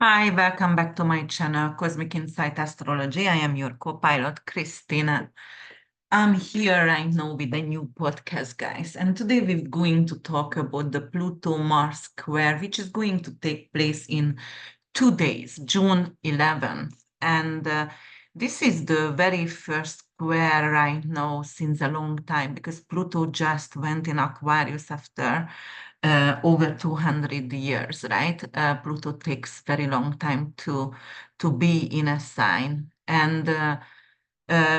Hi, welcome back to my channel, Cosmic Insight Astrology. I am your co-pilot, Krisztina. I'm here right now with a new podcast, guys. And today we're going to talk about the Pluto Mars square, which is going to take place in 2 days, June 11th. And this is the very first square right now since a long time because Pluto just went in Aquarius after over 200 years, right? Pluto takes very long time to be in a sign. And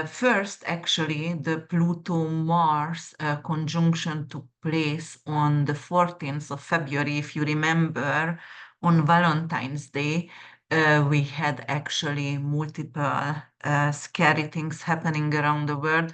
first, actually, the Pluto-Mars conjunction took place on the 14th of February. If you remember, on Valentine's Day, we had actually multiple scary things happening around the world.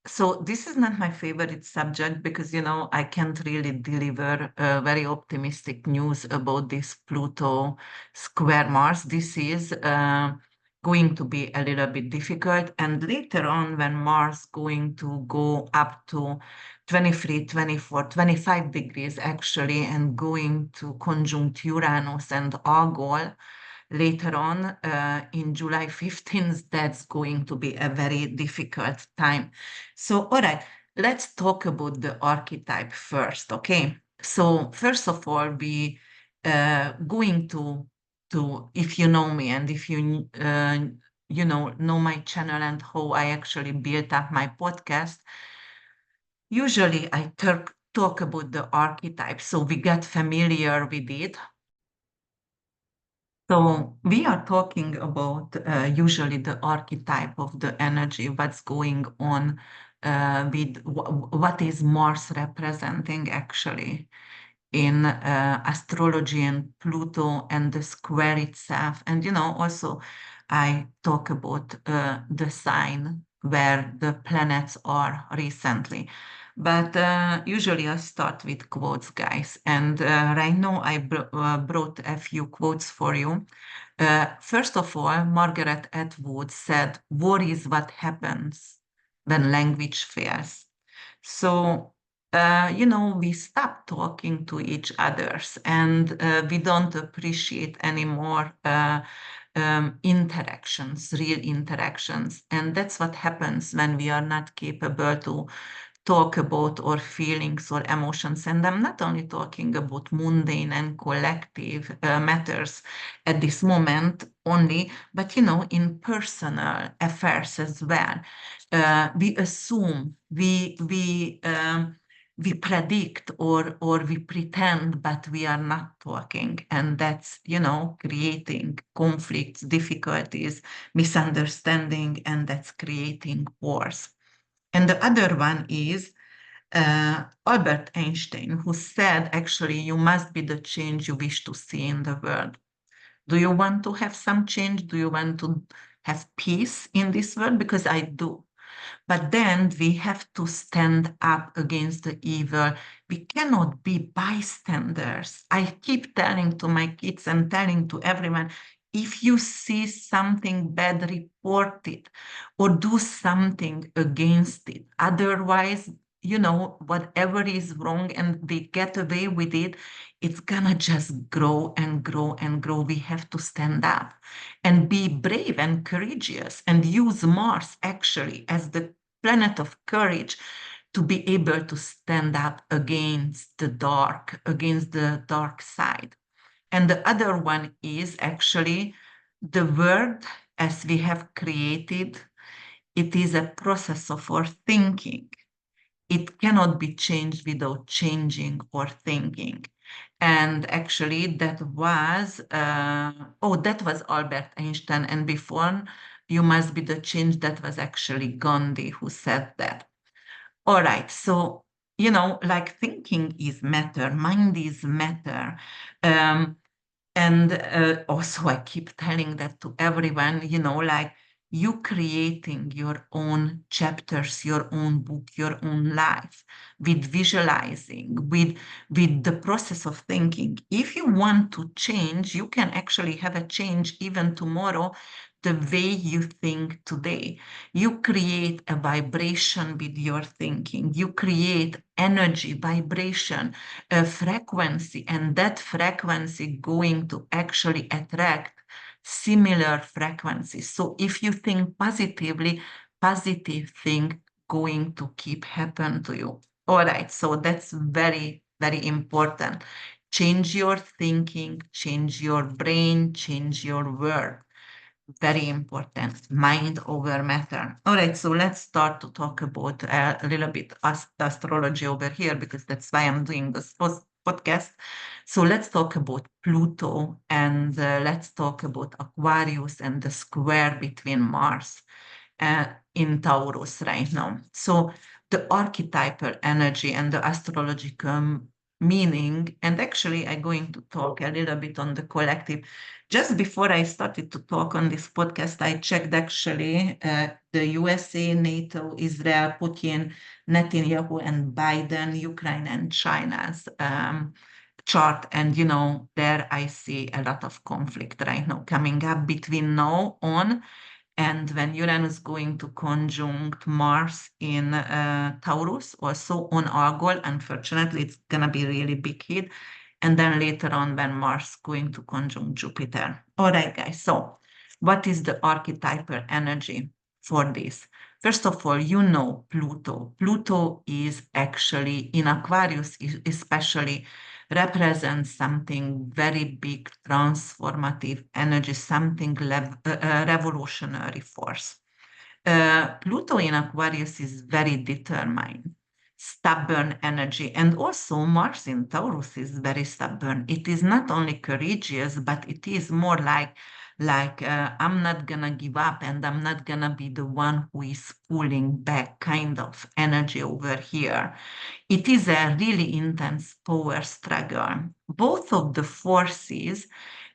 So this is not my favorite subject because, I can't really deliver very optimistic news about this Pluto square Mars. This is going to be a little bit difficult. And later on, when Mars going to go up to 23, 24, 25 degrees actually, and going to conjunct Uranus and Algol, later on in July 15th, that's going to be a very difficult time. So, all right, let's talk about the archetype first, okay? So, first of all, we going to if you know me and if you know my channel and how I actually built up my podcast. Usually, I talk about the archetype, so we get familiar with it. So we are talking about usually the archetype of the energy, what's going on with what is Mars representing actually in astrology and Pluto and the square itself. And also I talk about the sign where the planets are recently. But usually I start with quotes, guys. And right now I brought a few quotes for you. First of all, Margaret Atwood said, "War is what happens when language fails." So, we stop talking to each others and we don't appreciate anymore interactions, real interactions. And that's what happens when we are not capable to talk about our feelings or emotions. And I'm not only talking about mundane and collective matters at this moment only, but in personal affairs as well. We assume, we predict or we pretend, but we are not talking, and that's creating conflicts, difficulties, misunderstanding, and that's creating wars. And the other one is Albert Einstein, who said, actually, you must be the change you wish to see in the world. Do you want to have some change? Do you want to have peace in this world? Because I do. But then we have to stand up against the evil. We cannot be bystanders. I keep telling to my kids and telling to everyone, if you see something bad, report it or do something against it. Otherwise, whatever is wrong and they get away with it, it's gonna just grow and grow and grow. We have to stand up and be brave and courageous and use Mars actually as the planet of courage to be able to stand up against the dark side. And the other one is actually the world as we have created. It is a process of our thinking. It cannot be changed without changing or thinking. And actually, that was Albert Einstein. And before, you must be the change, that was actually Gandhi who said that. All right. So, like thinking is matter, mind is matter. And also, I keep telling that to everyone, like you creating your own chapters, your own book, your own life, with visualizing, with the process of thinking. If you want to change, you can actually have a change even tomorrow, the way you think today. You create a vibration with your thinking. You create energy, vibration, a frequency, and that frequency going to actually attract similar frequencies. So if you think positively, positive thing going to keep happen to you. All right, so that's very, very important. Change your thinking, change your brain, change your world. Very important. Mind over matter. All right, so let's start to talk about a little bit astrology over here, because that's why I'm doing this podcast. So let's talk about Pluto, and let's talk about Aquarius and the square between Mars in Taurus right now. So the archetypal energy and the astrological meaning, and actually I'm going to talk a little bit on the collective. Just before I started to talk on this podcast, I checked actually the USA, NATO, Israel, Putin, Netanyahu, and Biden, Ukraine, and China's chart. And, there I see a lot of conflict right now coming up between now on and when Uranus going to conjunct Mars in Taurus, also on Argol. Unfortunately, it's going to be really big hit. And then later on, when Mars going to conjunct Jupiter. All right, guys. So what is the archetypal energy for this? First of all, Pluto. Pluto is actually in Aquarius, especially represents something very big, transformative energy, something revolutionary force. Pluto in Aquarius is very determined, stubborn energy, and also Mars in Taurus is very stubborn. It is not only courageous, but it is more like I'm not gonna give up, and I'm not gonna be the one who is pulling back kind of energy over here. It is a really intense power struggle. Both of the forces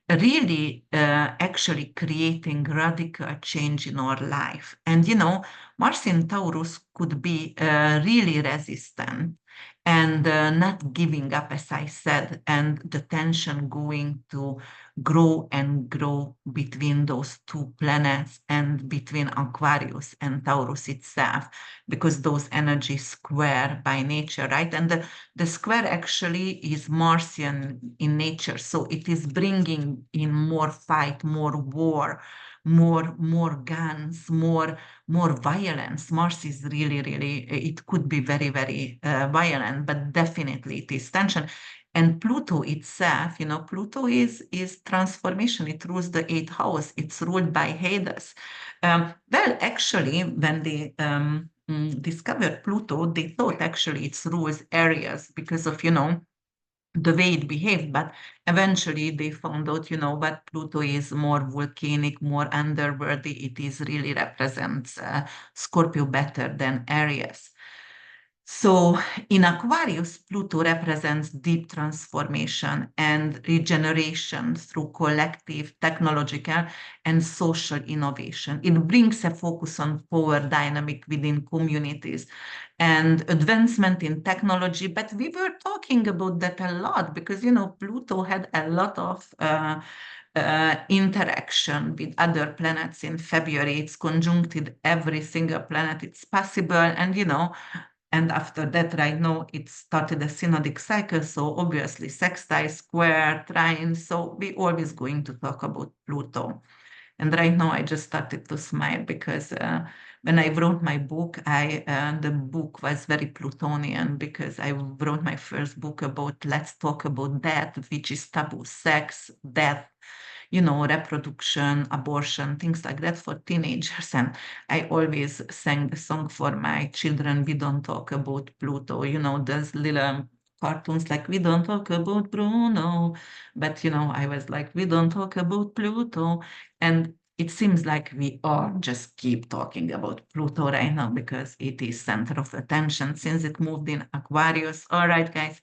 really actually creating radical change in our life. And Mars in Taurus could be really resistant and not giving up, as I said, and the tension going to grow and grow between those two planets and between Aquarius and Taurus itself, because those energies square by nature, right? And the square actually is Martian in nature, so it is bringing in more fight, more war, more guns, more violence. Mars is really, it could be very, very violent, but definitely it is tension. And Pluto itself, Pluto is transformation. It rules the eighth house. It's ruled by Hades. Well, actually, when they discovered Pluto, they thought actually it rules Aries because of, the way it behaved, but eventually they found out, what Pluto is more volcanic, more underworldly. It is really represents Scorpio better than Aries. So in Aquarius, Pluto represents deep transformation and regeneration through collective, technological, and social innovation. It brings a focus on power dynamic within communities and advancement in technology. But we were talking about that a lot because, Pluto had a lot of interaction with other planets in February. It's conjuncted every single planet it's possible. And after that, right now, it started a synodic cycle. So obviously, sextile, square, trine. So we always going to talk about Pluto. And right now, I just started to smile because when I wrote my book, the book was very Plutonian because I wrote my first book about let's talk about death, which is taboo, sex, death, reproduction, abortion, things like that for teenagers. And I always sang the song for my children, We Don't Talk About Pluto, those little cartoons like We Don't Talk About Bruno. But, I was like, We Don't Talk About Pluto. And it seems like we all just keep talking about Pluto right now because it is center of attention since it moved in Aquarius. All right, guys.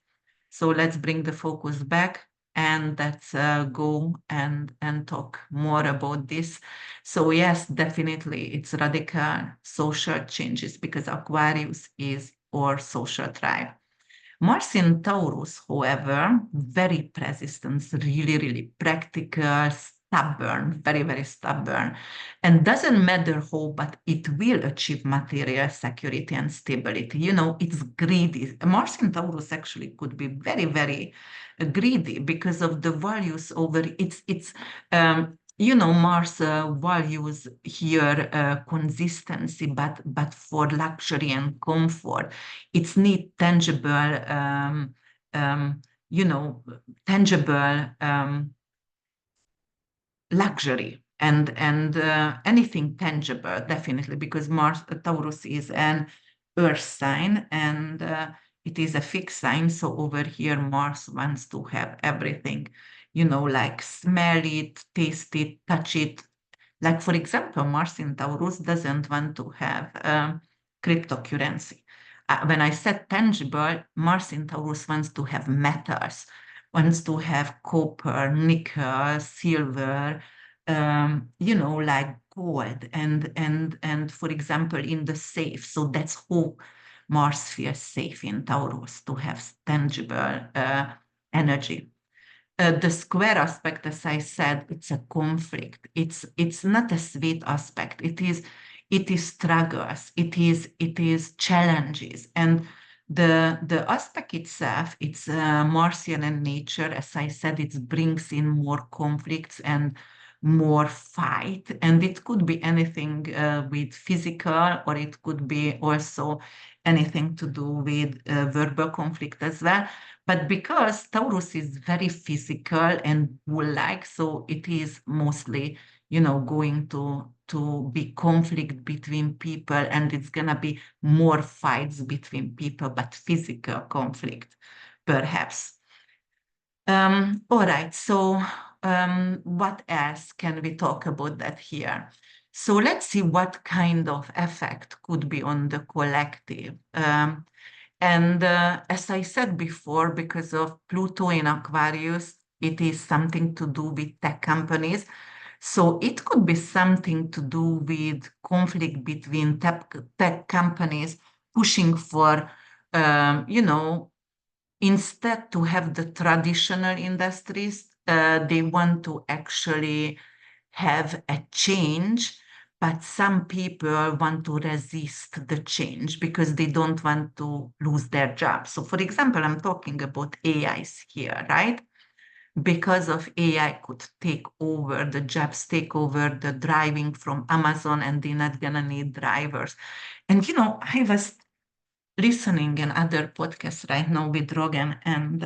So let's bring the focus back and let's go and talk more about this. So yes, definitely it's radical social changes because Aquarius is our social tribe. Mars in Taurus, however, very persistent, really, really practical, stubborn, very, very stubborn. And doesn't matter how, but it will achieve material security and stability. You know, it's greedy. Mars in Taurus actually could be very, very greedy because of the values over you know, Mars values here consistency, but for luxury and comfort. It's need tangible, you know, tangible luxury and anything tangible, definitely, because Mars Taurus is an earth sign and it is a fixed sign. So over here, Mars wants to have everything, you know, like smell it, taste it, touch it. Like, for example, Mars in Taurus doesn't want to have cryptocurrency. When I said tangible, Mars in Taurus wants to have metals, wants to have copper, nickel, silver, you know, like gold, and for example, in the safe. So that's how Mars feels safe in Taurus, to have tangible energy. The square aspect, as I said, it's a conflict. It's not a sweet aspect. It is struggles. It is challenges. And the aspect itself, it's Martian in nature. As I said, it brings in more conflicts and more fight. And it could be anything with physical, or it could be also anything to do with verbal conflict as well. But because Taurus is very physical and bull-like, so it is mostly, you know, going to be conflict between people, and it's gonna be more fights between people, but physical conflict, perhaps. All right, so what else can we talk about that here? So let's see what kind of effect could be on the collective. And as I said before, because of Pluto in Aquarius, it is something to do with tech companies. So it could be something to do with conflict between tech companies pushing for, you know, instead to have the traditional industries, they want to actually have a change, but some people want to resist the change because they don't want to lose their jobs. So, for example, I'm talking about AIs here, right? Because of AI could take over the jobs, take over the driving from Amazon, and they're not gonna need drivers. And you know, I was listening in other podcasts right now with Rogan, and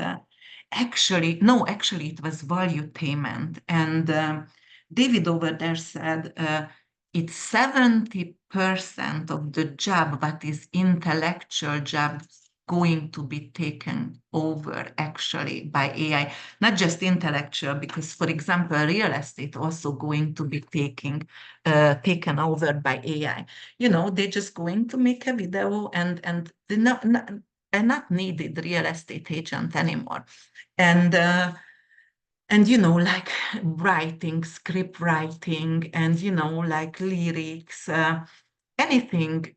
actually, it was valuetainment. And David over there said it's 70% of the job, but is intellectual job, going to be taken over actually by AI, not just intellectual, because, for example, real estate also going to be taken over by AI. You know, they're just going to make a video and they're not needed real estate agent anymore. And you know, like writing, script writing, and you know, like lyrics, anything.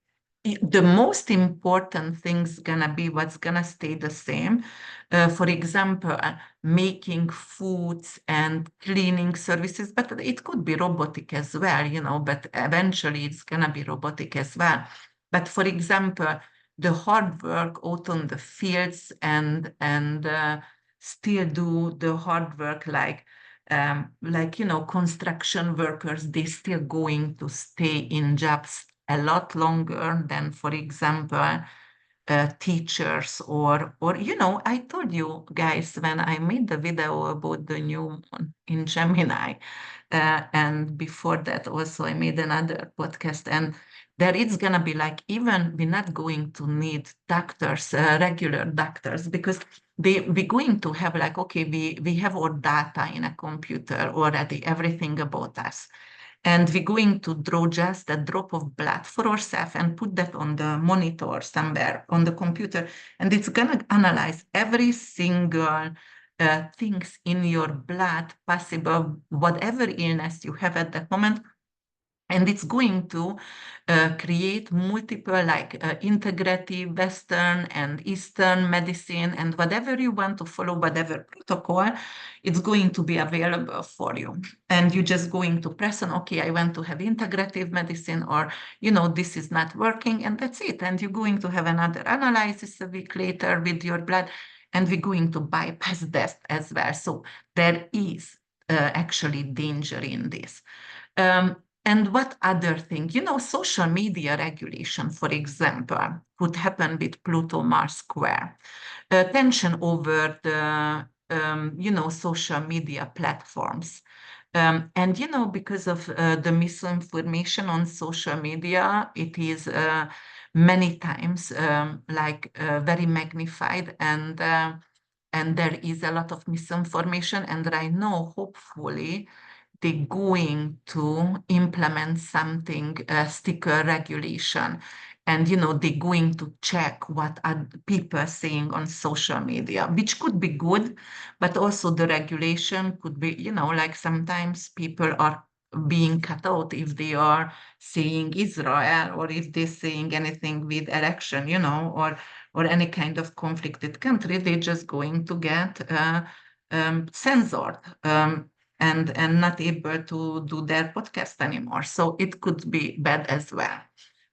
The most important thing's gonna be what's gonna stay the same. For example, making foods and cleaning services, but it could be robotic as well, you know, but eventually it's gonna be robotic as well. But for example, the hard work out on the fields and still do the hard work, like you know, construction workers, they still going to stay in jobs a lot longer than, for example, teachers or you know, I told you guys when I made the video about the new moon in Gemini, and before that also I made another podcast, and there it's gonna be like, even we're not going to need doctors, regular doctors, because we're going to have like, okay, we have our data in a computer already, everything about us. And we're going to draw just a drop of blood for ourselves and put that on the monitor somewhere on the computer. And it's going to analyze every single things in your blood, possible whatever illness you have at that moment. And it's going to create multiple, like integrative Western and Eastern medicine, and whatever you want to follow, whatever protocol, it's going to be available for you. And you're just going to press on, okay, I want to have integrative medicine, or, this is not working, and that's it. And you're going to have another analysis a week later with your blood, and we're going to bypass that as well. So there is actually danger in this. And what other thing? Social media regulation, for example, could happen with Pluto Mars square. Tension over the, social media platforms. And, because of the misinformation on social media, it is many times very magnified, and there is a lot of misinformation. And right now, hopefully, they're going to implement something, sticker regulation. And, they're going to check what are people saying on social media, which could be good, but also the regulation could be, like sometimes people are being cut out if they are saying Israel, or if they're saying anything with election, or any kind of conflicted country, they're just going to get censored. And not able to do their podcast anymore. So it could be bad as well.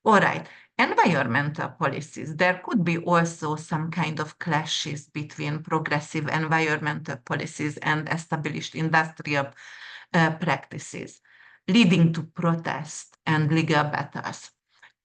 All right. Environmental policies. There could be also some kind of clashes between progressive environmental policies and established industrial practices, leading to protest and legal battles.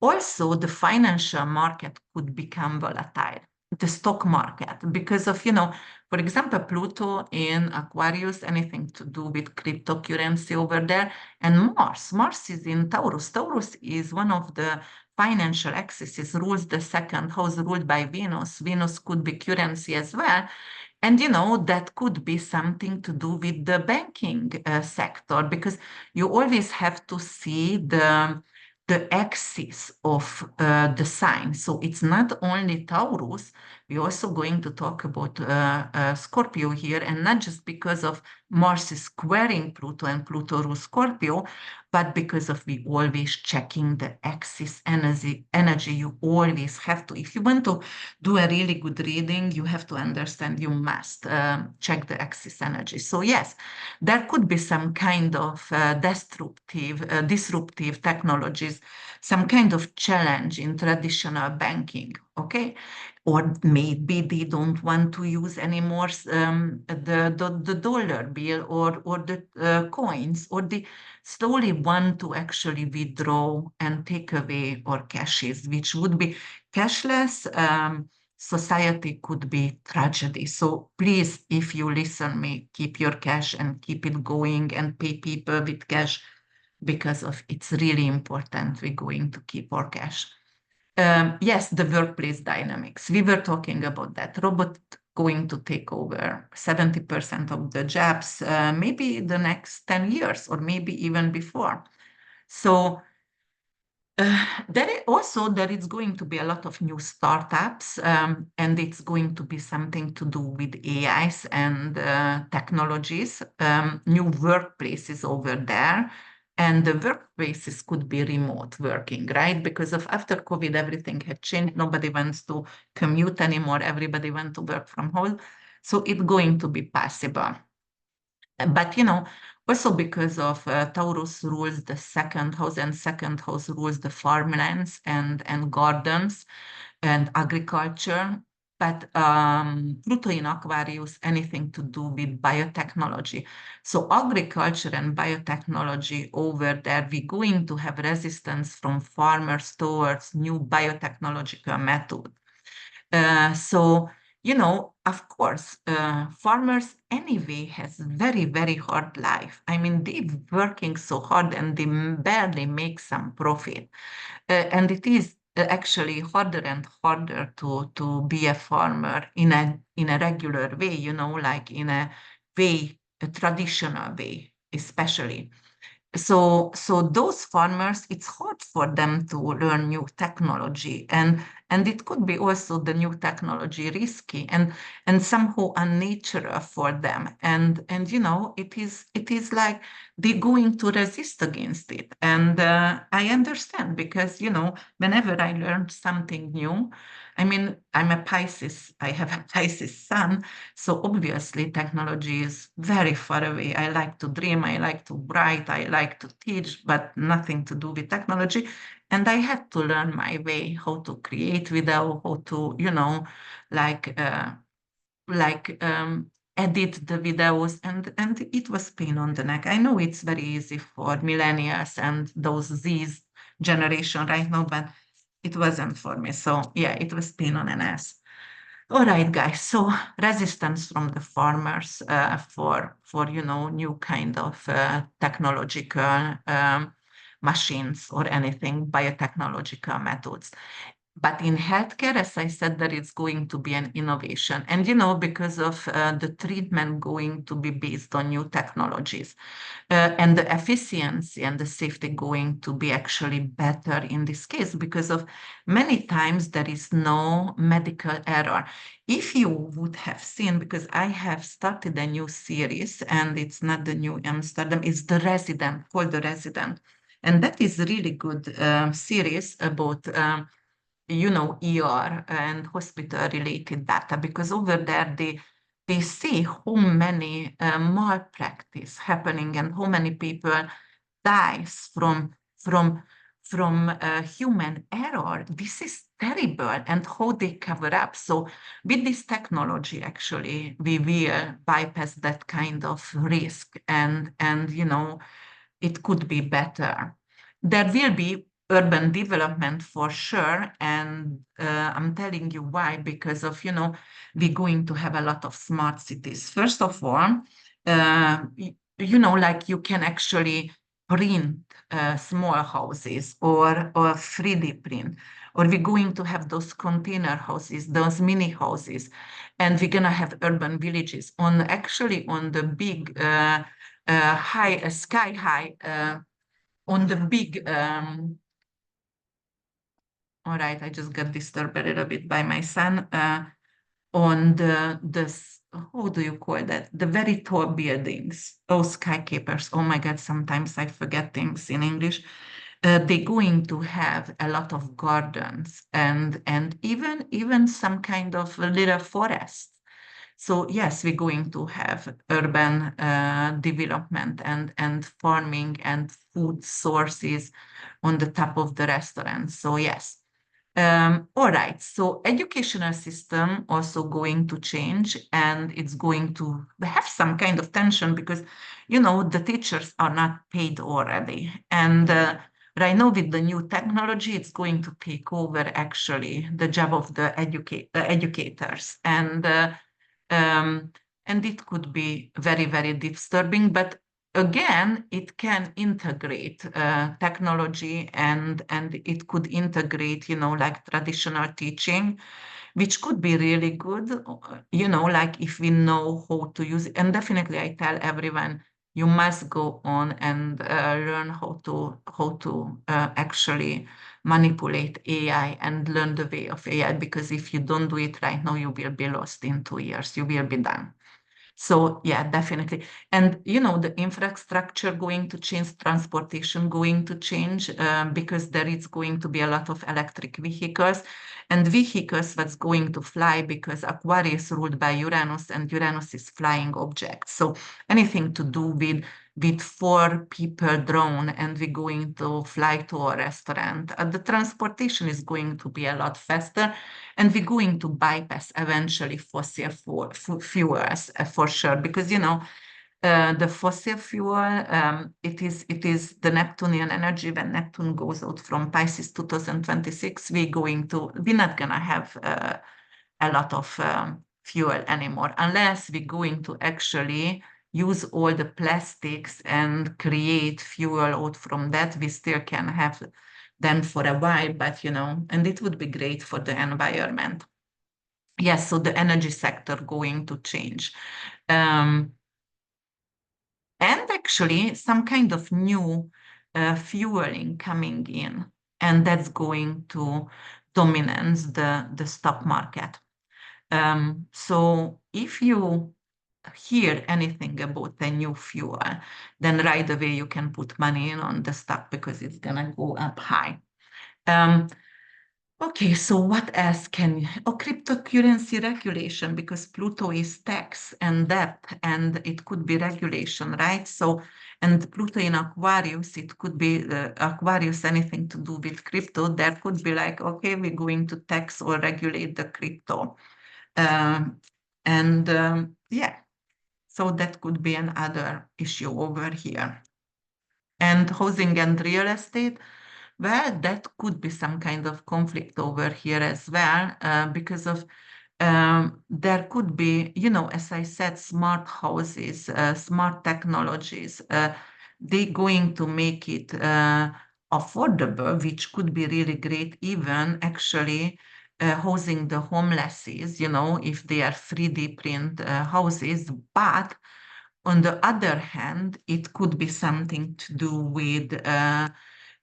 Also, the financial market could become volatile, the stock market, because of, for example, Pluto in Aquarius, anything to do with cryptocurrency over there, and Mars is in Taurus. Taurus is one of the financial axes, rules the second house, ruled by Venus. Venus could be currency as well. And, that could be something to do with the banking sector, because you always have to see the axis of the sign. So it's not only Taurus, we're also going to talk about Scorpio here, and not just because of Mars is squaring Pluto and Pluto rules Scorpio, but because of we always checking the axis energy. You always have to, if you want to do a really good reading, you have to understand, you must check the axis energy. So yes, there could be some kind of disruptive technologies, some kind of challenge in traditional banking, okay? Or maybe they don't want to use anymore the dollar bill or the coins, or they slowly want to actually withdraw and take away our cashes, which would be cashless. Society could be tragedy. So please, if you listen me, keep your cash and keep it going and pay people with cash, because of it's really important. We're going to keep our cash. Yes, the workplace dynamics. We were talking about that. Robot going to take over 70% of the jobs, maybe the next 10 years, or maybe even before. So there is going to be a lot of new startups, and it's going to be something to do with AIs and technologies, new workplaces over there. And the workplaces could be remote working, right? Because of after COVID, everything had changed. Nobody wants to commute anymore. Everybody wants to work from home. So it's going to be possible. But, also because of Taurus rules the second house, and second house rules the farmlands and gardens and agriculture. But Pluto in Aquarius, anything to do with biotechnology. So agriculture and biotechnology over there, we're going to have resistance from farmers towards new biotechnological methods. So, of course, farmers anyway has very, very hard life. I mean, they're working so hard and they barely make some profit. And it is actually harder and harder to be a farmer in a regular way, like in a way, a traditional way, especially. So those farmers, it's hard for them to learn new technology. And And it could be also the new technology risky and somehow unnatural for them. And it is like they're going to resist against it. And I understand because, whenever I learned something new, I mean, I'm a Pisces, I have a Pisces sun, so obviously technology is very far away. I like to dream, I like to write, I like to teach, but nothing to do with technology. And I had to learn my way, how to create video, how to, like uh, like edit the videos, and it was pain on the neck. I know it's very easy for millennials and those Z's generation right now, but it wasn't for me. So yeah, it was pain on an ass. All right, guys. So resistance from the farmers for new kind of technological machines or anything biotechnological methods. But in healthcare, as I said, there is going to be an innovation. And, because of the treatment going to be based on new technologies and the efficiency and the safety going to be actually better in this case because of many times there is no medical error. If you would have seen, because I have started a new series and it's not the New Amsterdam, it's The Resident, called The Resident. And that is a really good series about ER and hospital related data because over there they see how many malpractice happening and how many people dies from human error. This is terrible, and how they cover up. So with this technology, actually, we will bypass that kind of risk, and it could be better. There will be urban development for sure, and I'm telling you why, because of, we're going to have a lot of smart cities. First of all, like you can actually print small houses or 3D print, or we're going to have those container houses, those mini houses, and we're going to have urban villages on the big sky high on the big all right, I just got disturbed a little bit by my son on the how do you call that, the very tall buildings, those skyscrapers. Oh my god, sometimes I forget things in English. They're going to have a lot of gardens and even some kind of a little forest. So yes, we're going to have urban development and farming and food sources on the top of the restaurant. So yes. All right, so educational system also going to change, and it's going to have some kind of tension because, the teachers are not paid already. And right now with the new technology, it's going to take over actually the job of the educators. And it could be very, very disturbing, but again, it can integrate technology and it could integrate, like traditional teaching, which could be really good, like if we know how to use it. And definitely, I tell everyone, you must go on and learn how to actually manipulate AI and learn the way of AI, because if you don't do it right now, you will be lost in 2 years. You will be done. So yeah, definitely. And the infrastructure going to change, transportation going to change because there is going to be a lot of electric vehicles and vehicles that's going to fly because Aquarius ruled by Uranus and Uranus is flying objects. So anything to do with 4 people drone and we're going to fly to a restaurant. The transportation is going to be a lot faster and we're going to bypass eventually fossil fuels for sure, because the fossil fuel, it is the Neptunian energy. When Neptune goes out from Pisces 2026, we're not gonna have a lot of fuel anymore, unless we're going to actually use all the plastics and create fuel out from that. We still can have them for a while, but and it would be great for the environment. Yes, so the energy sector going to change. And actually some kind of new fueling coming in, and that's going to dominance the stock market. So if you hear anything about a new fuel, then right away you can put money in on the stock because it's gonna go up high. Okay, so what else can cryptocurrency regulation, because Pluto is tax and debt, and it could be regulation, right? So, and Pluto in Aquarius, it could be Aquarius, anything to do with crypto. There could be like, okay, we're going to tax or regulate the crypto. Yeah, so that could be another issue over here. And housing and real estate, well, that could be some kind of conflict over here as well, because of there could be, as I said, smart houses, smart technologies. They're going to make it affordable, which could be really great, even actually housing the homelesses, if they are 3D print houses. But on the other hand, it could be something to do with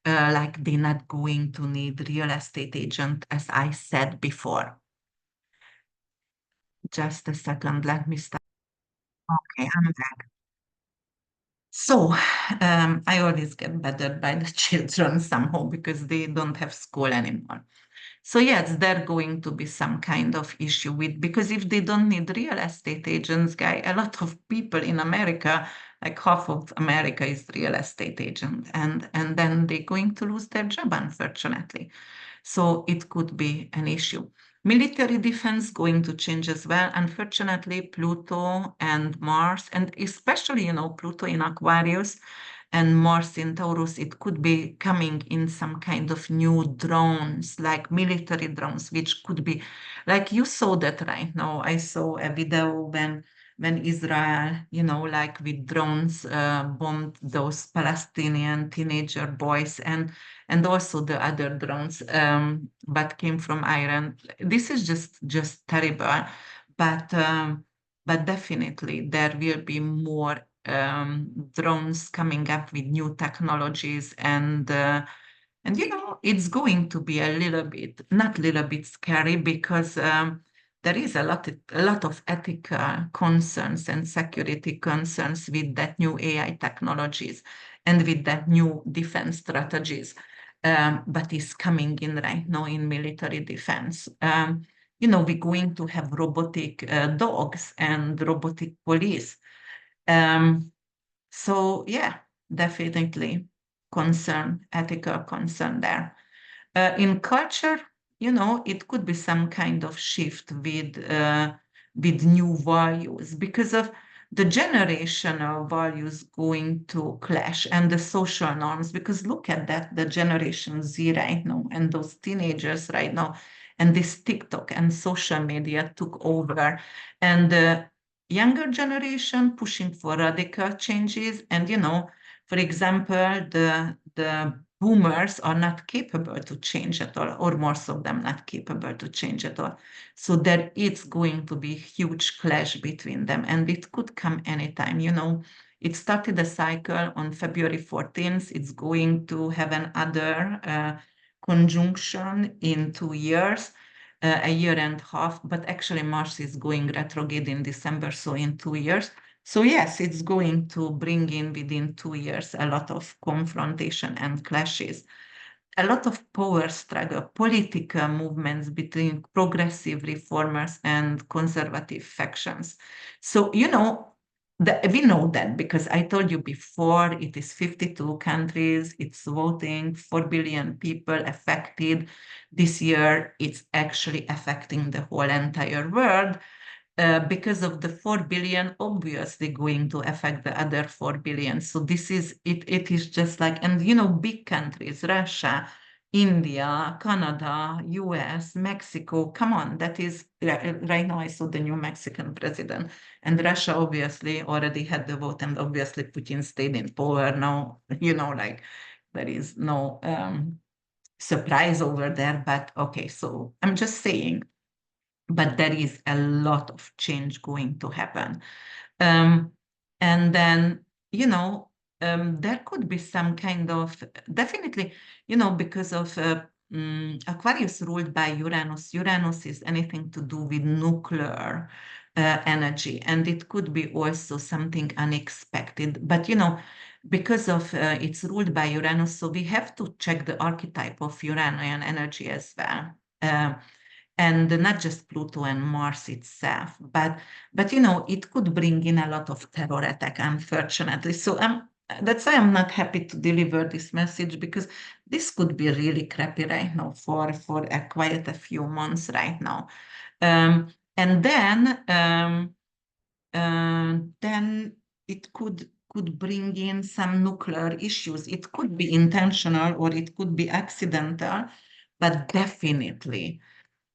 like they're not going to need real estate agent, as I said before. Just a second, let me start. Okay, I'm back. So I always get bothered by the children somehow because they don't have school anymore. So yes, there going to be some kind of issue with, because if they don't need real estate agents, guy, a lot of people in America, like half of America is real estate agent, and then they're going to lose their job, unfortunately. So it could be an issue. Military defense going to change as well. Unfortunately, Pluto and Mars, and especially, Pluto in Aquarius and Mars in Taurus, it could be coming in some kind of new drones, like military drones, which could be like you saw that right now. I saw a video when Israel, like with drones, bombed those Palestinian teenager boys and also the other drones, but came from Iran. This is just terrible, but definitely there will be more drones coming up with new technologies, and it's going to be a little bit, not little bit scary, because there is a lot of ethical concerns and security concerns with that new AI technologies and with that new defense strategies, but is coming in right now in military defense. We're going to have robotic dogs and robotic police. So yeah, definitely ethical concern there. In culture, it could be some kind of shift with new values, because of the generational values going to clash and the social norms. Because look at that, the Generation Z right now and those teenagers right now, and this TikTok and social media took over, and the younger generation pushing for radical changes. And for example, the boomers are not capable to change at all, or most of them not capable to change at all. So there is going to be huge clash between them, and it could come anytime. It started a cycle on February 14th. It's going to have another conjunction in 2 years, a year and a half, but actually Mars is going retrograde in December, so in 2 years. So yes, it's going to bring in within 2 years a lot of confrontation and clashes, a lot of power struggle, political movements between progressive reformers and conservative factions. So, we know that because I told you before, it is 52 countries, it's voting, 4 billion people affected. This year, it's actually affecting the whole entire world. Because of the 4 billion, obviously going to affect the other 4 billion. So this is it. It is just like, and big countries, Russia, India, Canada, US, Mexico. Come on, that is right now. I saw the new Mexican president, and Russia obviously already had the vote, and obviously Putin stayed in power now. Like there is no surprise over there. But okay, so I'm just saying, but there is a lot of change going to happen. Um, and then, there could be some kind of, definitely, because of Aquarius ruled by Uranus. Uranus is anything to do with nuclear energy, and it could be also something unexpected. But because of it's ruled by Uranus, so we have to check the archetype of Uranian energy as well. And not just Pluto and Mars itself, but it could bring in a lot of terror attack, unfortunately. So that's why I'm not happy to deliver this message, because this could be really crappy right now for quite a few months right now. And then it could bring in some nuclear issues. It could be intentional or it could be accidental, but definitely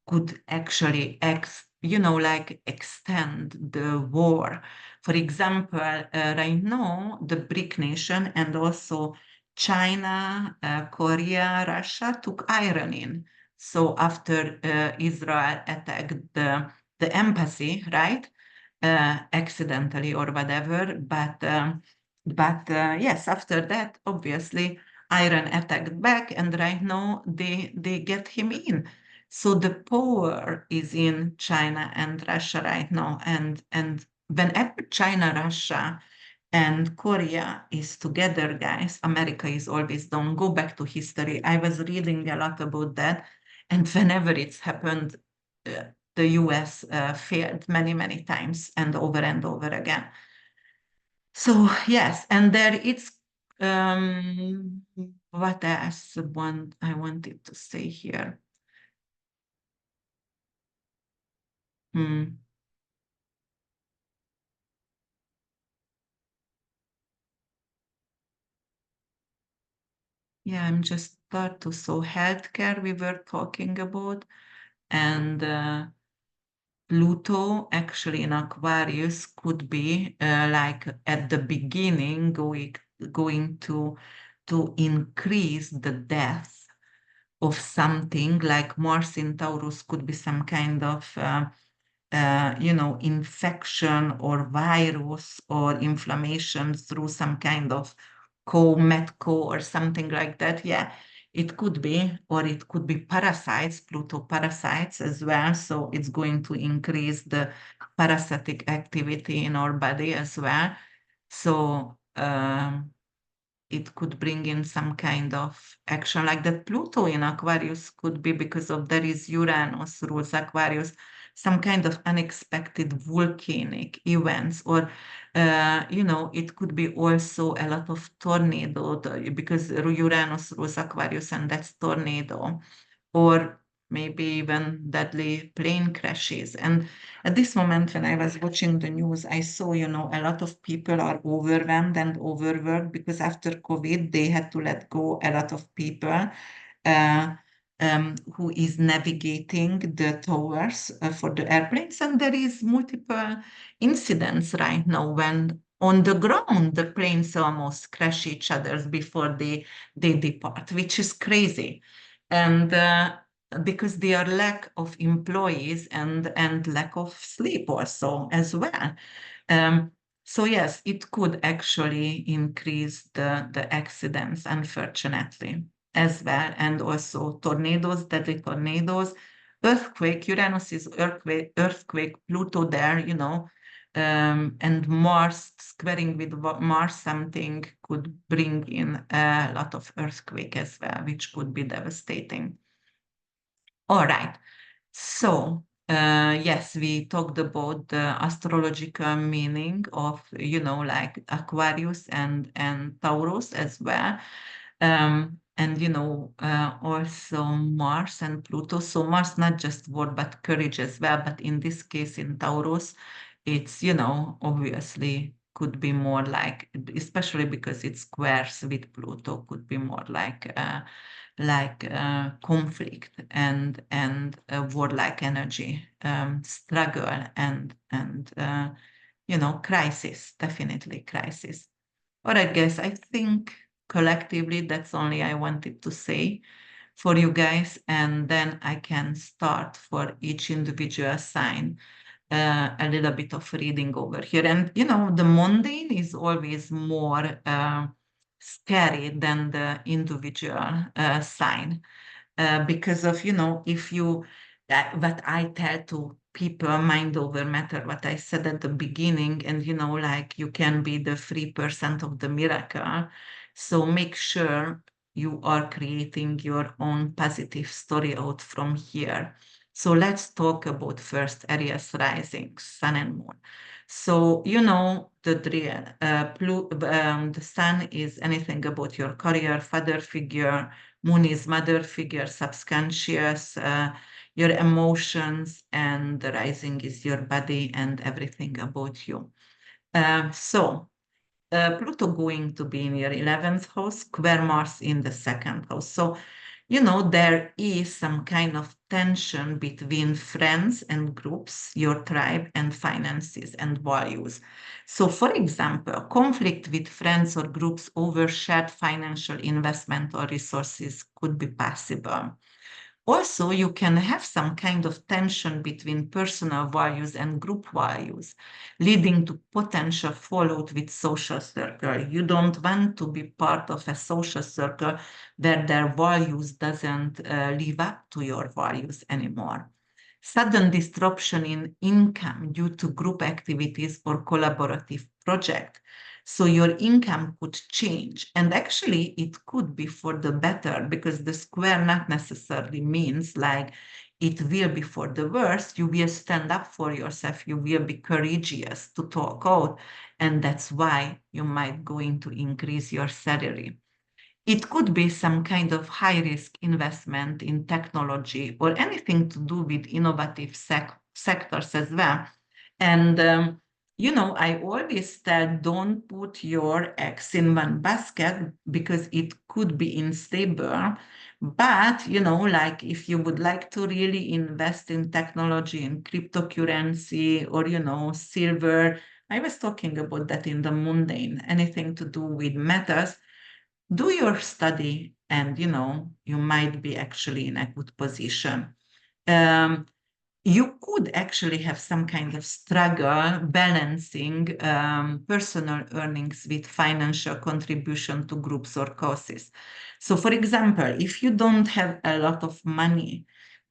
could actually like extend the war. For example, right now, the BRIC nation and also China, Korea, Russia took iron in. So after Israel attacked the embassy, right? Accidentally or whatever, but yes, after that, obviously, Iran attacked back, and right now they get him in. So the power is in China and Russia right now, and whenever China, Russia, and Korea is together, guys, America is always down. Go back to history. I was reading a lot about that, and whenever it's happened, uh, the US failed many, many times and over again. So yes, and there it's what else one I wanted to say here. Hmm. Yeah, I'm just start to so healthcare we were talking about, and Pluto actually in Aquarius could be like at the beginning going to increase the death of something. Like Mars in Taurus could be some kind of infection or virus or inflammation through some kind of metco or something like that. Yeah, it could be, or it could be parasites, Pluto parasites as well. So it's going to increase the parasitic activity in our body as well. So it could bring in some kind of action like that. Pluto in Aquarius could be, because of there is Uranus rules Aquarius, some kind of unexpected volcanic events, or it could be also a lot of tornado, because Uranus rules Aquarius, and that's tornado, or maybe even deadly plane crashes. And at this moment, when I was watching the news, I saw, a lot of people are overwhelmed and overworked, because after COVID, they had to let go a lot of people uh, who is navigating the towers for the airplanes. And there is multiple incidents right now when on the ground, the planes almost crash each other before they depart, which is crazy. And because there are lack of employees and lack of sleep also as well. Um, so yes, it could actually increase the accidents, unfortunately, as well, and also tornadoes, deadly tornadoes, earthquake. Uranus is earthquake, Pluto there, and Mars squaring with Mars, something could bring in a lot of earthquake as well, which could be devastating. All right. So, yes, we talked about the astrological meaning of, like Aquarius and Taurus as well. And, also Mars and Pluto. So Mars, not just word, but courage as well. But in this case, in Taurus, it's, obviously could be more like, especially because it squares with Pluto, could be more like conflict and warlike energy, struggle and crisis, definitely crisis. Or I guess I think collectively that's only I wanted to say for you guys, and then I can start for each individual sign a little bit of reading over here. And the mundane is always more scary than the individual sign. because of, if you, what I tell to people, mind over matter, what I said at the beginning, and, like you can be the 3% of the miracle. So make sure you are creating your own positive story out from here. So let's talk about first Aries rising, sun and moon. So, the drill. The sun is anything about your career, father figure, moon is mother figure, subconscious, your emotions, and the rising is your body and everything about you. So Pluto going to be in your 11th house, square Mars in the second house. So, there is some kind of tension between friends and groups, your tribe, and finances and values. So, for example, conflict with friends or groups over shared financial investment or resources could be possible. Also, you can have some kind of tension between personal values and group values, leading to potential fallout with social circle. You don't want to be part of a social circle where their values doesn't live up to your values anymore. Sudden disruption in income due to group activities or collaborative project. So your income could change. And actually, it could be for the better because the square not necessarily means like it will be for the worst. You will stand up for yourself. You will be courageous to talk out. And that's why you might going to increase your salary. It could be some kind of high risk investment in technology or anything to do with innovative sectors as well. And, I always tell don't put your eggs in one basket because it could be unstable. But, like if you would like to really invest in technology and cryptocurrency or, silver, I was talking about that in the mundane, anything to do with metals, do your study and you might be actually in a good position. um, you could actually have some kind of struggle balancing personal earnings with financial contribution to groups or causes. So for example, if you don't have a lot of money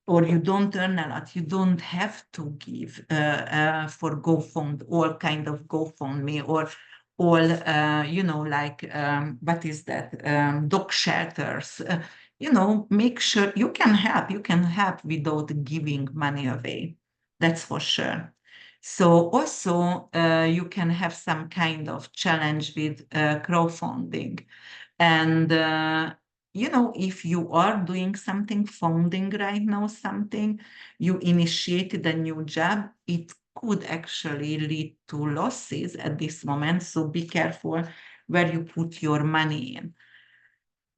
or you don't earn a lot, you don't have to give for GoFund, all kind of GoFundMe or all, like, what is that, dog shelters. Make sure you can help without giving money away. That's for sure. So also, you can have some kind of challenge with crowdfunding. And, if you are doing something, founding right now, something, you initiated a new job, it could actually lead to losses at this moment. So be careful where you put your money in.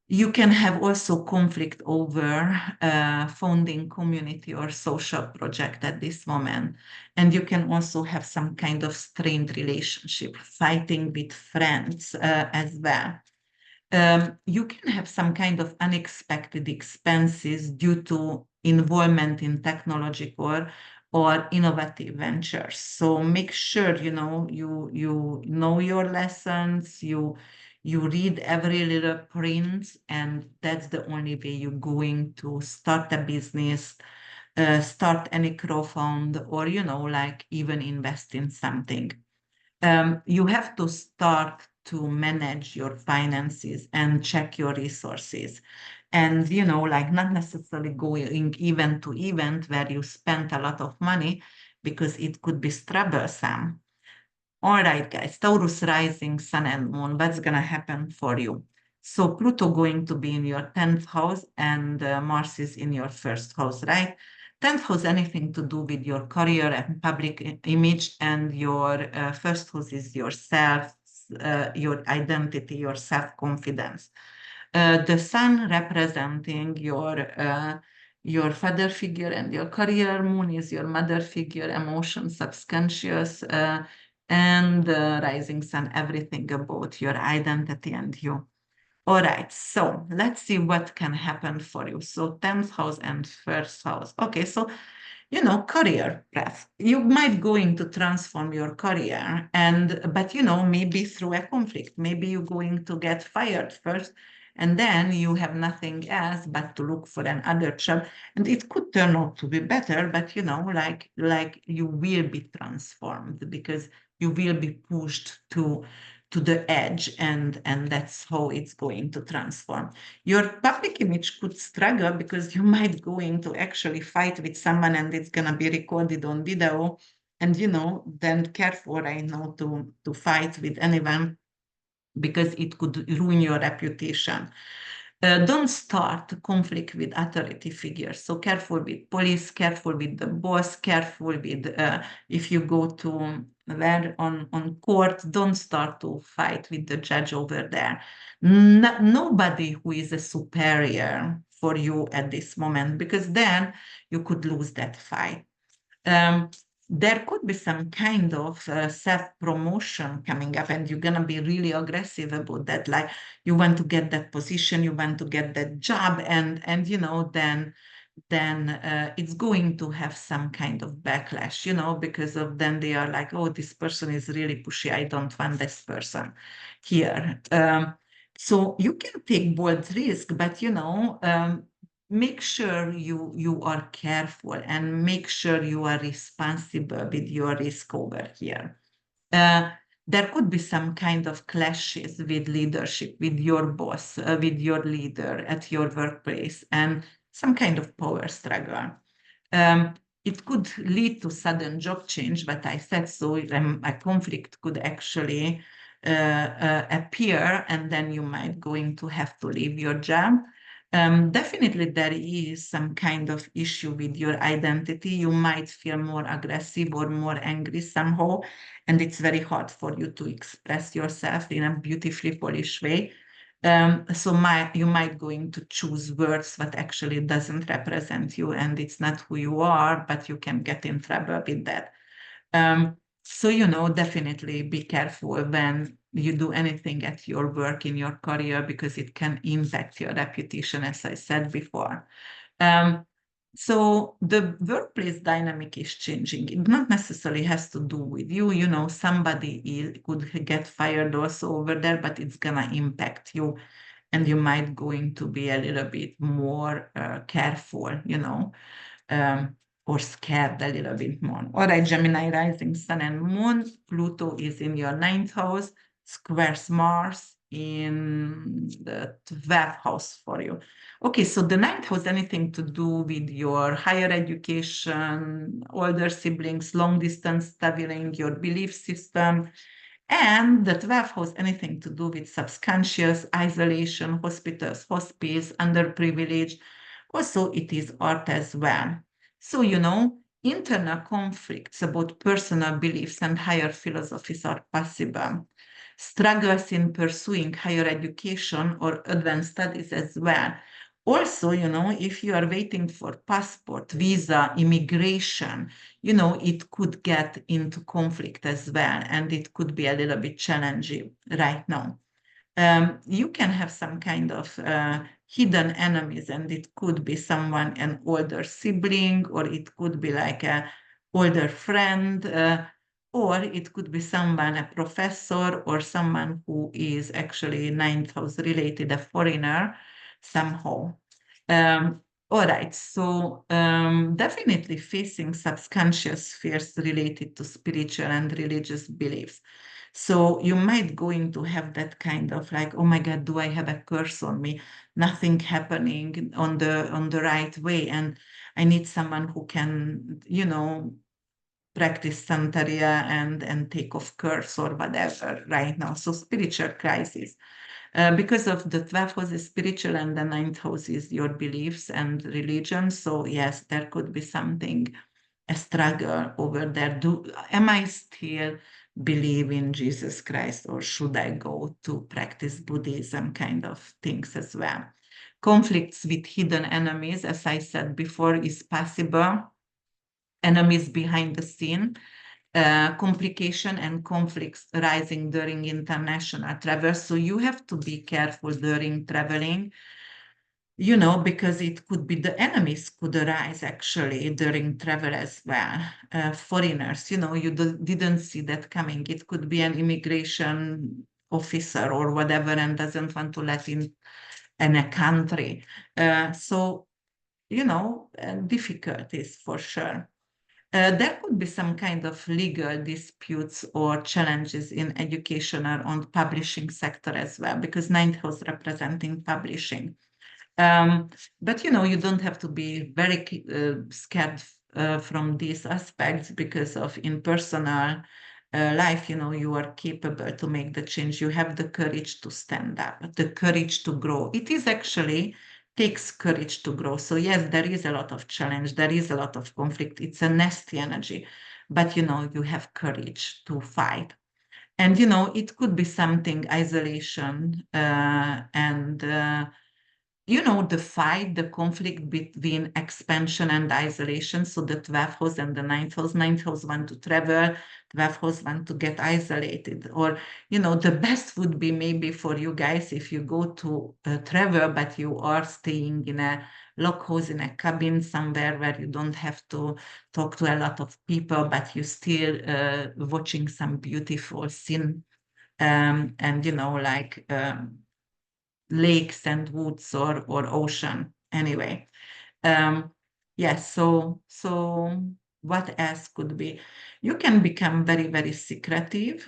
You can have also conflict over founding community or social project at this moment. And you can also have some kind of strained relationship, fighting with friends as well. You can have some kind of unexpected expenses due to involvement in technological or innovative ventures. So make sure you know your lessons, you read every little print, and that's the only way you're going to start a business, start any crowdfund, or like even invest in something. You have to start to manage your finances and check your resources. And, like not necessarily going event to event where you spend a lot of money because it could be troublesome. All right, guys, Taurus rising, sun and moon, what's going to happen for you? So Pluto going to be in your 10th house and Mars is in your first house, right? 10th house, anything to do with your career and public image, and your first house is yourself, your identity, your self-confidence. The sun representing your father figure and your career, moon is your mother figure, emotion, subconscious, and rising sun, everything about your identity and you. All right, so let's see what can happen for you. So 10th house and first house. Okay, so career path. You might going to transform your career, but maybe through a conflict. Maybe you're going to get fired first, And then you have nothing else but to look for another job. And it could turn out to be better, but like you will be transformed because you will be pushed to the edge, and that's how it's going to transform. Your public image could struggle because you might going to actually fight with someone and it's going to be recorded on video, and then careful right now to fight with anyone because it could ruin your reputation. Don't start conflict with authority figures. So careful with police, careful with the boss, careful with if you go to where on court, don't start to fight with the judge over there. Nobody who is a superior for you at this moment, because then you could lose that fight. There could be some kind of self-promotion coming up, and you're going to be really aggressive about that. Like you want to get that position, you want to get that job, and then it's going to have some kind of backlash, because of then they are like, oh, this person is really pushy. I don't want this person here. So you can take bold risk, but make sure you are careful and make sure you are responsible with your risk over here. There could be some kind of clashes with leadership, with your boss, with your leader at your workplace, and some kind of power struggle. It could lead to sudden job change, but I said so. A conflict could actually appear, and then you might going to have to leave your job. Definitely there is some kind of issue with your identity. You might feel more aggressive or more angry somehow, and it's very hard for you to express yourself in a beautifully polished way. So you might going to choose words that actually doesn't represent you, and it's not who you are, but you can get in trouble with that. So, definitely be careful when you do anything at your work, in your career, because it can impact your reputation, as I said before. So the workplace dynamic is changing. It not necessarily has to do with you. Somebody could get fired also over there, but it's gonna impact you, and you might going to be a little bit more careful, or scared a little bit more. All right, Gemini rising sun and moon. Pluto is in your 9th house, squares Mars in the 12th house for you. Okay, so the 9th house, anything to do with your higher education, older siblings, long distance traveling, your belief system. And the 12th house, anything to do with subconscious, isolation, hospitals, hospice, underprivileged. Also, it is art as well. So, internal conflicts about personal beliefs and higher philosophies are possible. Struggles in pursuing higher education or advanced studies as well. Also, if you are waiting for passport, visa, immigration, it could get into conflict as well, and it could be a little bit challenging right now. You can have some kind of hidden enemies, and it could be someone, an older sibling, or it could be like a older friend, or it could be someone, a professor, or someone who is actually 9th house related, a foreigner somehow. All right, so definitely facing subconscious fears related to spiritual and religious beliefs. So you might going to have that kind of like, oh my God, do I have a curse on me? Nothing happening on the right way, and I need someone who can, practice Santeria and take off curse or whatever right now. So spiritual crisis. Because of the 12th house is spiritual and the 9th house is your beliefs and religion. So yes, there could be something, a struggle over there. Am I still believe in Jesus Christ, or should I go to practice Buddhism kind of things as well? Conflicts with hidden enemies, as I said before, is possible. Enemies behind the scene. Complication and conflicts arising during international travel. So you have to be careful during traveling, because it could be the enemies could arise actually during travel as well. Foreigners, you didn't see that coming. It could be an immigration officer or whatever and doesn't want to let in in a country. So, difficulties for sure. There could be some kind of legal disputes or challenges in educational and publishing sector as well, because ninth house representing publishing. But you don't have to be very scared from these aspects, because of in personal life, you are capable to make the change. You have the courage to stand up, the courage to grow. It is actually takes courage to grow. So yes, there is a lot of challenge, there is a lot of conflict. It's a nasty energy, but you have courage to fight. And it could be something isolation and the fight, the conflict between expansion and isolation. So the 12th house and the ninth house want to travel, 12th house want to get isolated. Or, the best would be maybe for you guys if you go to travel, but you are staying in a lock house, in a cabin somewhere where you don't have to talk to a lot of people, but you still watching some beautiful scene. And, like, lakes and woods or ocean anyway. Yes, so what else could be? You can become very, very secretive,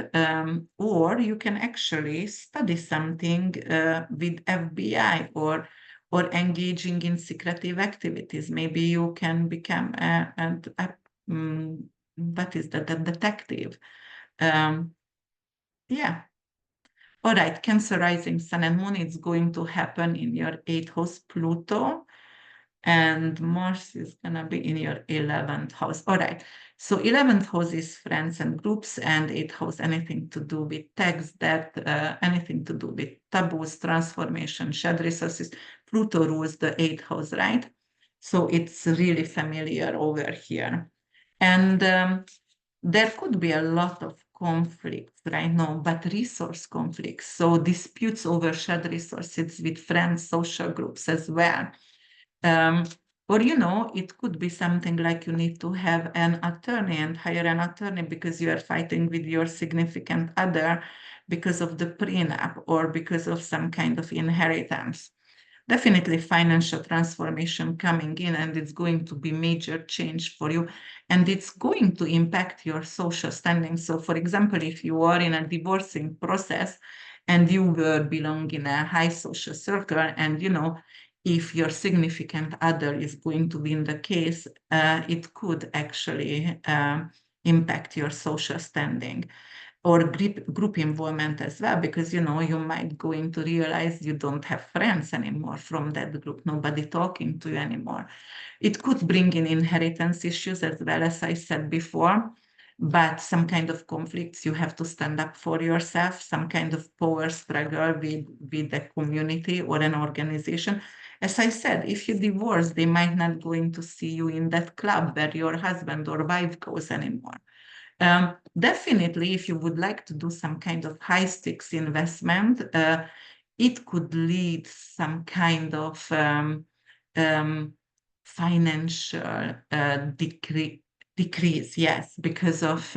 or you can actually study something with FBI, or engaging in secretive activities. Maybe you can become what is that, a detective. Yeah. All right, Cancer rising sun and moon, it's going to happen in your 8th house, Pluto, and Mars is going to be in your 11th house. All right, so 11th house is friends and groups, and 8th house, anything to do with tax, debt, anything to do with taboos, transformation, shared resources. Pluto rules the 8th house, right? So it's really familiar over here. And there could be a lot of conflicts right now, but resource conflicts. So disputes over shared resources with friends, social groups as well. Or, it could be something like you need to have an attorney and hire an attorney because you are fighting with your significant other because of the prenup or because of some kind of inheritance. Definitely financial transformation coming in, and it's going to be major change for you, and it's going to impact your social standing. So for example, if you are in a divorcing process and you will belong in a high social circle, and if your significant other is going to be in the case, it could actually impact your social standing, or group involvement as well, because you might going to realize you don't have friends anymore from that group, nobody talking to you anymore. It could bring in inheritance issues as well, as I said before, but some kind of conflicts, you have to stand up for yourself, some kind of power struggle with the community or an organization. As I said, if you divorce, they might not going to see you in that club where your husband or wife goes anymore. Definitely, if you would like to do some kind of high stakes investment, it could lead some kind of financial decrease, yes, because of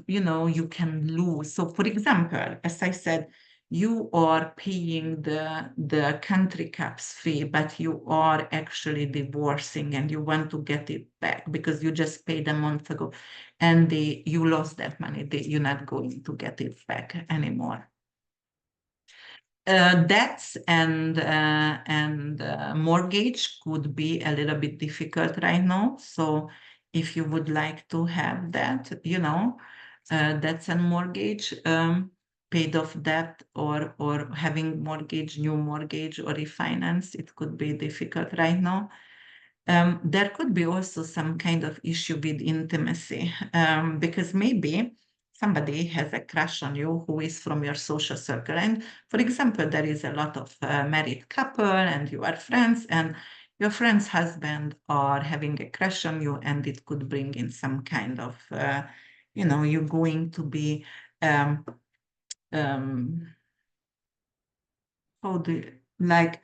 you can lose. So, for example, as I said, you are paying the country caps fee, but you are actually divorcing and you want to get it back because you just paid a month ago, and you lost that money. You're not going to get it back anymore. Debts and mortgage could be a little bit difficult right now. So if you would like to have that, debts and mortgage, paid off debt, or having mortgage, new mortgage, or refinance, it could be difficult right now. There could be also some kind of issue with intimacy, because maybe somebody has a crush on you who is from your social circle. And for example, there is a lot of married couple and you are friends, and your friend's husband are having a crush on you, and it could bring in some kind of, you're going to be, um, how do like,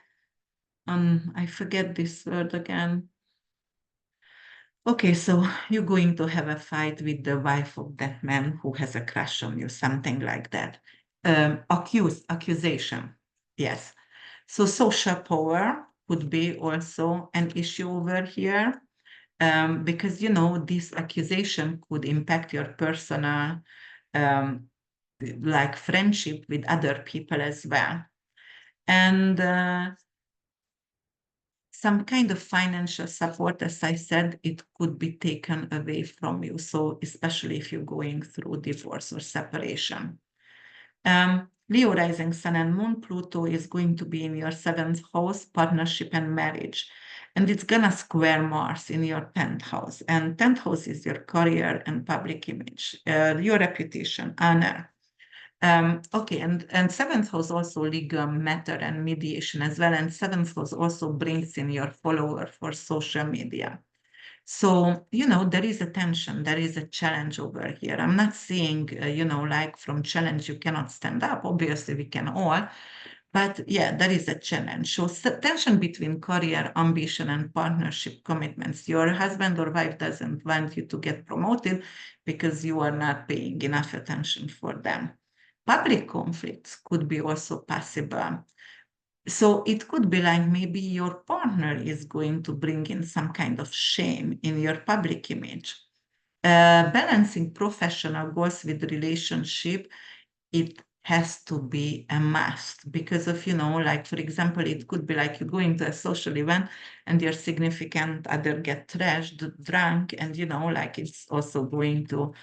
I forget this word again. Okay, so you're going to have a fight with the wife of that man who has a crush on you, something like that. Accusation, yes. So social power could be also an issue over here, because, this accusation could impact your personal, like friendship with other people as well. And some kind of financial support, as I said, it could be taken away from you. So especially if you're going through divorce or separation. Leo rising sun and moon, Pluto is going to be in your 7th house, partnership and marriage. And it's gonna square Mars in your 10th house. And 10th house is your career and public image, your reputation, honor. Okay, and 7th house also legal matter and mediation as well. And 7th house also brings in your follower for social media. So, there is a tension, there is a challenge over here. I'm not saying, like from challenge, you cannot stand up. Obviously, we can all. But yeah, there is a challenge. So, tension between career, ambition, and partnership commitments. Your husband or wife doesn't want you to get promoted because you are not paying enough attention for them. Public conflicts could be also possible. So it could be like maybe your partner is going to bring in some kind of shame in your public image. Balancing professional goals with relationship, it has to be a must because of, like, for example, it could be like you're going to a social event and your significant other get trashed, drunk, and, like it's also going to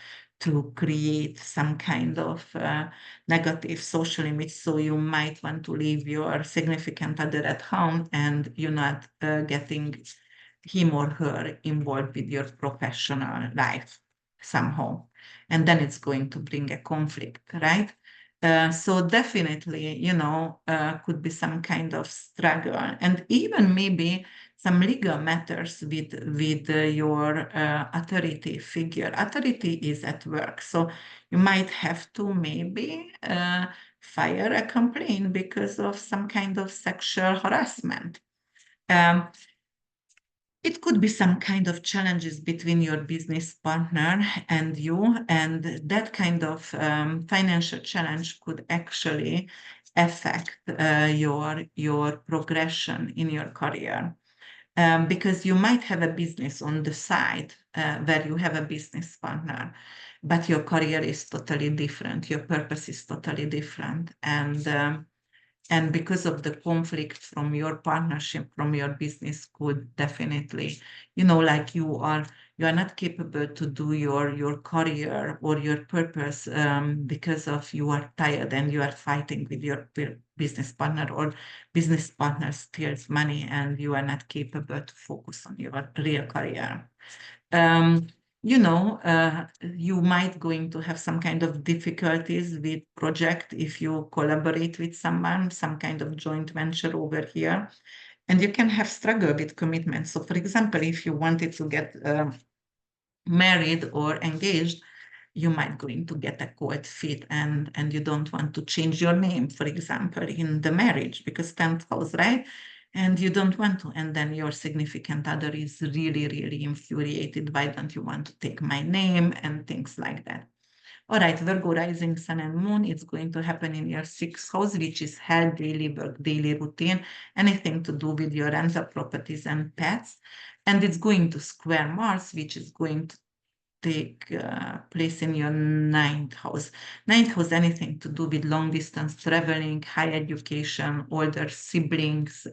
create some kind of negative social image. So you might want to leave your significant other at home and you're not getting him or her involved with your professional life somehow. And then it's going to bring a conflict, right? So definitely, could be some kind of struggle, and even maybe some legal matters with your authority figure. Authority is at work, so you might have to maybe file a complaint because of some kind of sexual harassment. Um, it could be some kind of challenges between your business partner and you, and that kind of financial challenge could actually affect your progression in your career. Because you might have a business on the side where you have a business partner, but your career is totally different, your purpose is totally different, and because of the conflict from your partnership, from your business could definitely, like you are not capable to do your career or your purpose because of you are tired and you are fighting with your business partner, or business partner steals money and you are not capable to focus on your real career. Um, you might going to have some kind of difficulties with project if you collaborate with someone, some kind of joint venture over here, and you can have struggle with commitment. So, for example, if you wanted to get married or engaged, you might going to get a cold feet, and you don't want to change your name, for example, in the marriage because 10th house, right? And you don't want to, and then your significant other is really, really infuriated. Why don't you want to take my name and things like that? All right, Virgo rising sun and moon, it's going to happen in your 6th house, which is health, daily work, daily routine, anything to do with your rental properties and pets. And it's going to square Mars, which is going to take place in your 9th house. 9th house, anything to do with long distance traveling, higher education, older siblings,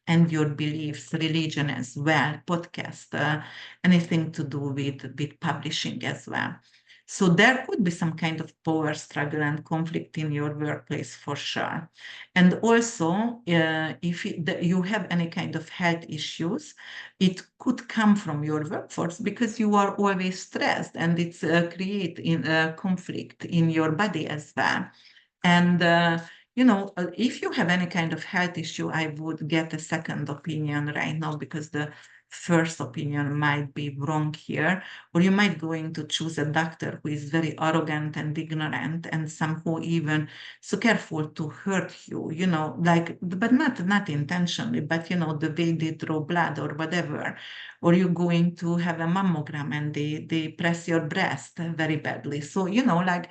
and your beliefs, religion as well, podcast, anything to do with publishing as well. So there could be some kind of power struggle and conflict in your workplace for sure. And also, if you have any kind of health issues, it could come from your workforce because you are always stressed, and it's create in conflict in your body as well. And if you have any kind of health issue, I would get a second opinion right now because the first opinion might be wrong here, or you might going to choose a doctor who is very arrogant and ignorant and somehow even so careful to hurt you, like, but not intentionally, but the way they draw blood or whatever, or you're going to have a mammogram and they press your breast very badly. So like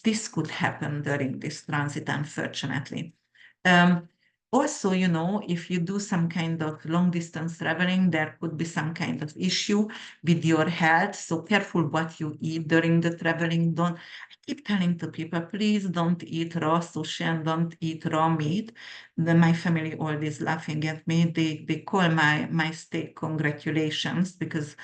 this could happen during this transit, unfortunately. Um, Also, you know, if you do some kind of long distance traveling, there could be some kind of issue with your health. So careful what you eat during the traveling. Don't, I keep telling to people, please don't eat raw sushi and don't eat raw meat. My family always laughing at me. They call my steak congratulations because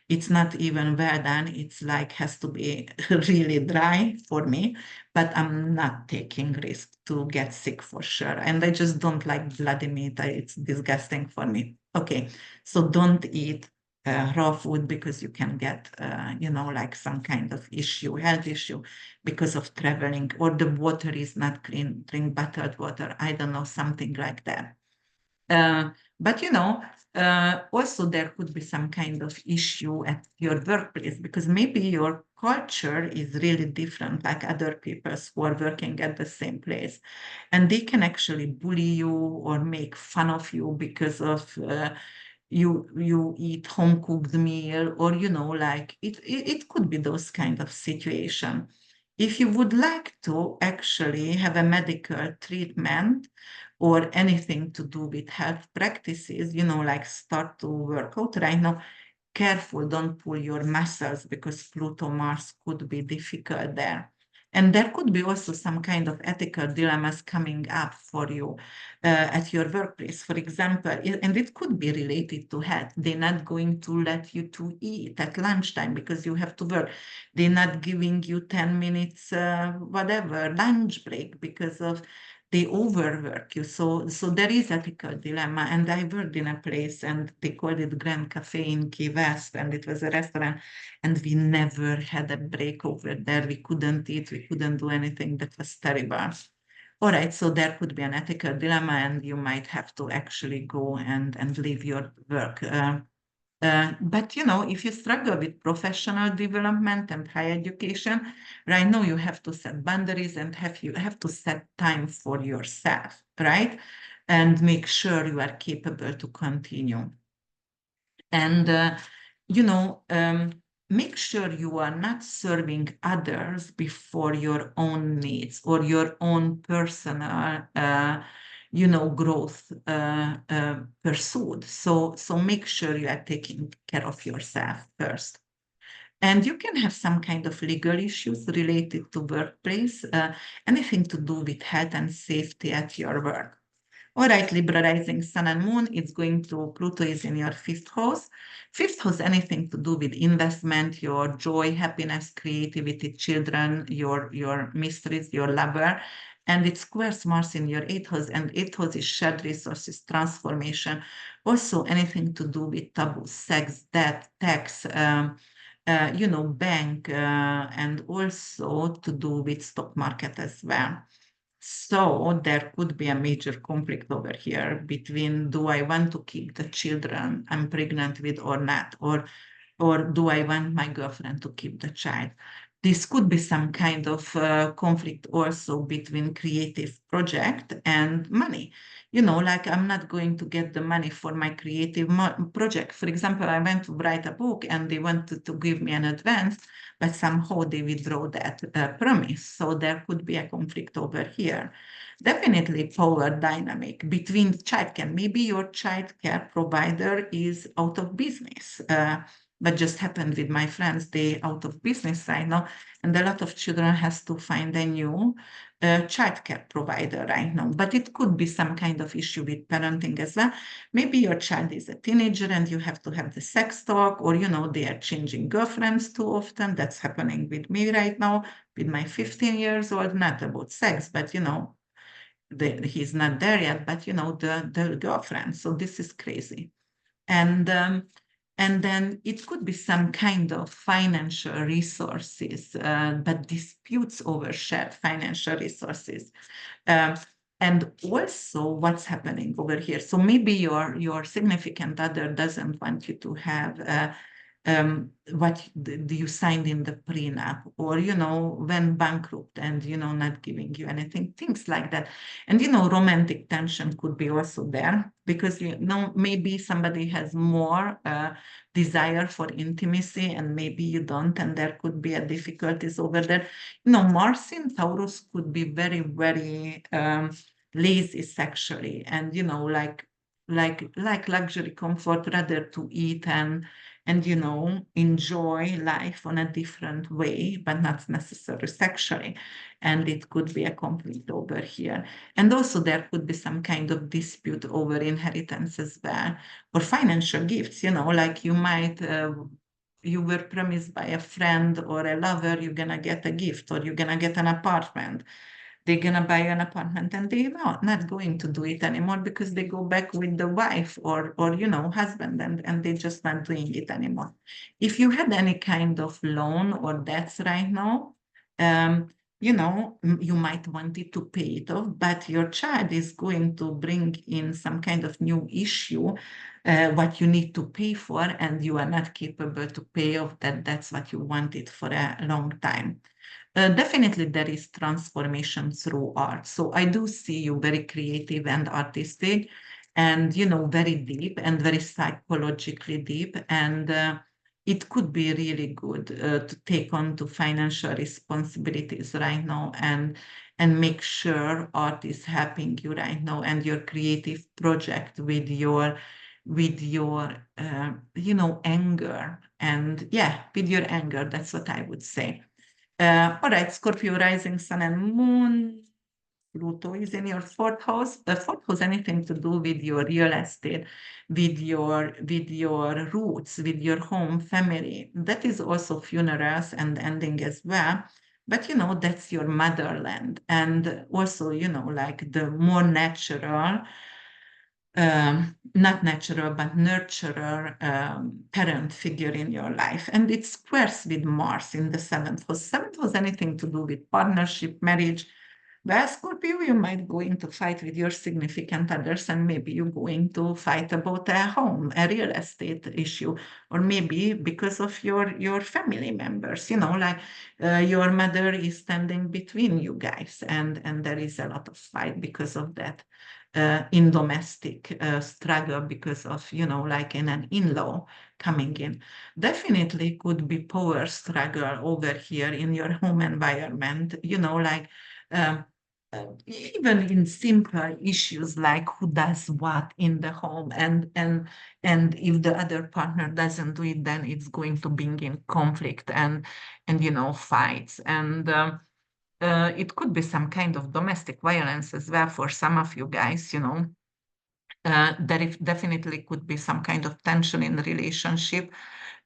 it's not even well done. It's like has to be really dry for me, but I'm not taking risk to get sick for sure. And I just don't like bloody meat. It's disgusting for me. Okay, so don't eat raw food because you can get, you know, like some kind of issue, health issue because of traveling, or the water is not clean. Drink bottled water. I don't know, something like that. Uh, but you know, also there could be some kind of issue at your workplace because maybe your culture is really different, like other people's who are working at the same place, and they can actually bully you or make fun of you because of you eat home cooked meal, or you know, like it could be those kind of situation. If you would like to actually have a medical treatment or anything to do with health practices, you know, like start to work out right now, careful, don't pull your muscles because Pluto Mars could be difficult there. And there could be also some kind of ethical dilemmas coming up for you at your workplace, for example, and it could be related to health. They're not going to let you to eat at lunchtime because you have to work. They're not giving you 10 minutes, whatever, lunch break because of they overwork you. So there is ethical dilemma. And I worked in a place and they called it Grand Cafe in Key West, and it was a restaurant, and we never had a break over there. We couldn't eat, we couldn't do anything. That was terrible. All right, so there could be an ethical dilemma, and you might have to actually go and leave your work. But you know, if you struggle with professional development and higher education, right now you have to set boundaries and you have to set time for yourself, right? And make sure you are capable to continue. And you know, make sure you are not serving others before your own needs or your own personal you know, growth pursued. So make sure you are taking care of yourself first. And you can have some kind of legal issues related to workplace, anything to do with health and safety at your work. All right, Libra rising sun and moon, it's going to, Pluto is in your fifth house. Fifth house, anything to do with investment, your joy, happiness, creativity, children, your mysteries, your lover. And it squares Mars in your eighth house, and eighth house is shared resources, transformation. Also, anything to do with taboo, sex, death, tax, you know, bank, and also to do with stock market as well. So there could be a major conflict over here between do I want to keep the children I'm pregnant with or not, or do I want my girlfriend to keep the child? This could be some kind of conflict also between creative project and money. You know, like I'm not going to get the money for my creative project. For example, I went to write a book and they wanted to give me an advance, but somehow they withdraw that promise. So there could be a conflict over here. Definitely power dynamic between childcare. Maybe your childcare provider is out of business. But just happened with my friends, they out of business right now, and a lot of children has to find a new childcare provider right now. But it could be some kind of issue with parenting as well. Maybe your child is a teenager and you have to have the sex talk, or you know, they are changing girlfriends too often. That's happening with me right now with my 15 years old, not about sex, but you know, he's not there yet, but you know, the girlfriend. So this is crazy. And and then it could be some kind of financial resources, but disputes over shared financial resources. Um, and also what's happening over here. So maybe your significant other doesn't want you to have what you signed in the prenup, or you know, when bankrupt and you know, not giving you anything, things like that. And you know, romantic tension could be also there because you know, maybe somebody has more desire for intimacy and maybe you don't, and there could be a difficulties over there. You know, Mars in Taurus could be very lazy sexually, and like luxury comfort, rather to eat and enjoy life on a different way, but not necessarily sexually. And it could be a conflict over here. And also there could be some kind of dispute over inheritance as well, or financial gifts, like you were promised by a friend or a lover, you're gonna get a gift, or you're gonna get an apartment. They're gonna buy an apartment, and they're not going to do it anymore because they go back with the wife or husband, and they're just not doing it anymore. If you had any kind of loan or debts right now, um, you might want it to pay it off, but your child is going to bring in some kind of new issue, what you need to pay for, and you are not capable to pay off that. That's what you wanted for a long time. Definitely, there is transformation through art. So I do see you very creative and artistic, and very deep and very psychologically deep. And it could be really good to take on to financial responsibilities right now, and make sure art is helping you right now, and your creative project with your anger, and yeah, with your anger. That's what I would say. All right, Scorpio rising, sun and moon. Pluto is in your fourth house. The fourth house, anything to do with your real estate, with your roots, with your home, family. That is also funerals and ending as well. But that's your motherland. And also, like the more natural, not natural, but nurturer parent figure in your life. And it squares with Mars in the seventh house. Seventh house, anything to do with partnership, marriage. Well, Scorpio, you might go into fight with your significant others, and maybe you're going to fight about a home, a real estate issue, or maybe because of your family members, like your mother is standing between you guys, and there is a lot of fight because of that. In domestic struggle because of, like in an in-law coming in. Definitely could be power struggle over here in your home environment, like um, even in simple issues like who does what in the home, and if the other partner doesn't do it, then it's going to bring in conflict and fights. And it could be some kind of domestic violence as well for some of you guys. There definitely could be some kind of tension in the relationship,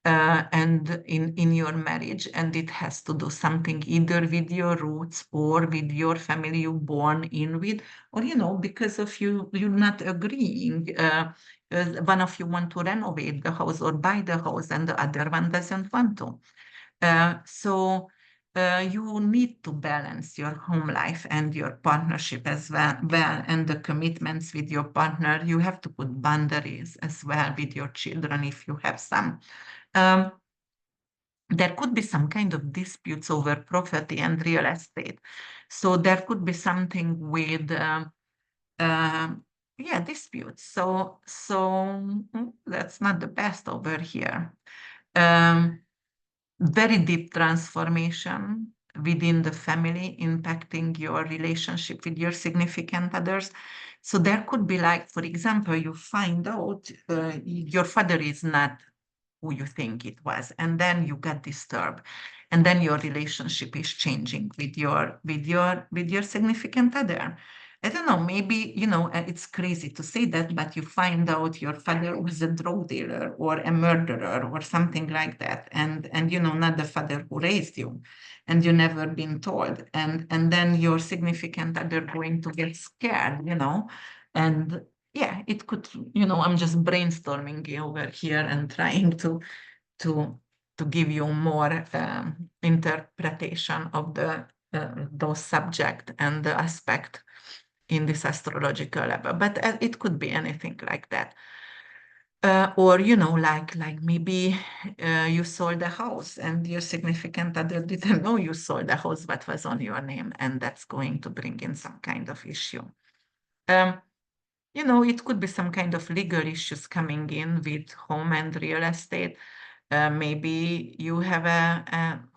and in your marriage, and it has to do something either with your roots or with your family you born in with, or because of you're not agreeing. One of you want to renovate the house or buy the house, and the other one doesn't want to. So you need to balance your home life and your partnership as well, and the commitments with your partner. You have to put boundaries as well with your children if you have some. Um, there could be some kind of disputes over property and real estate. So there could be something with yeah, disputes. So that's not the best over here. Um, Very deep transformation within the family impacting your relationship with your significant others. So there could be, like, for example, you find out your father is not who you think it was, and then you get disturbed, and then your relationship is changing with your significant other. I don't know, maybe, it's crazy to say that, but you find out your father was a drug dealer or a murderer or something like that, and not the father who raised you, and you never been told, and then your significant other going to get scared, and yeah, it could, I'm just brainstorming over here and trying to to give you more interpretation of those subject and the aspect in this astrological level. But it could be anything like that. Or like maybe you sold a house and your significant other didn't know you sold a house but was on your name, and that's going to bring in some kind of issue. Um, it could be some kind of legal issues coming in with home and real estate. Maybe you have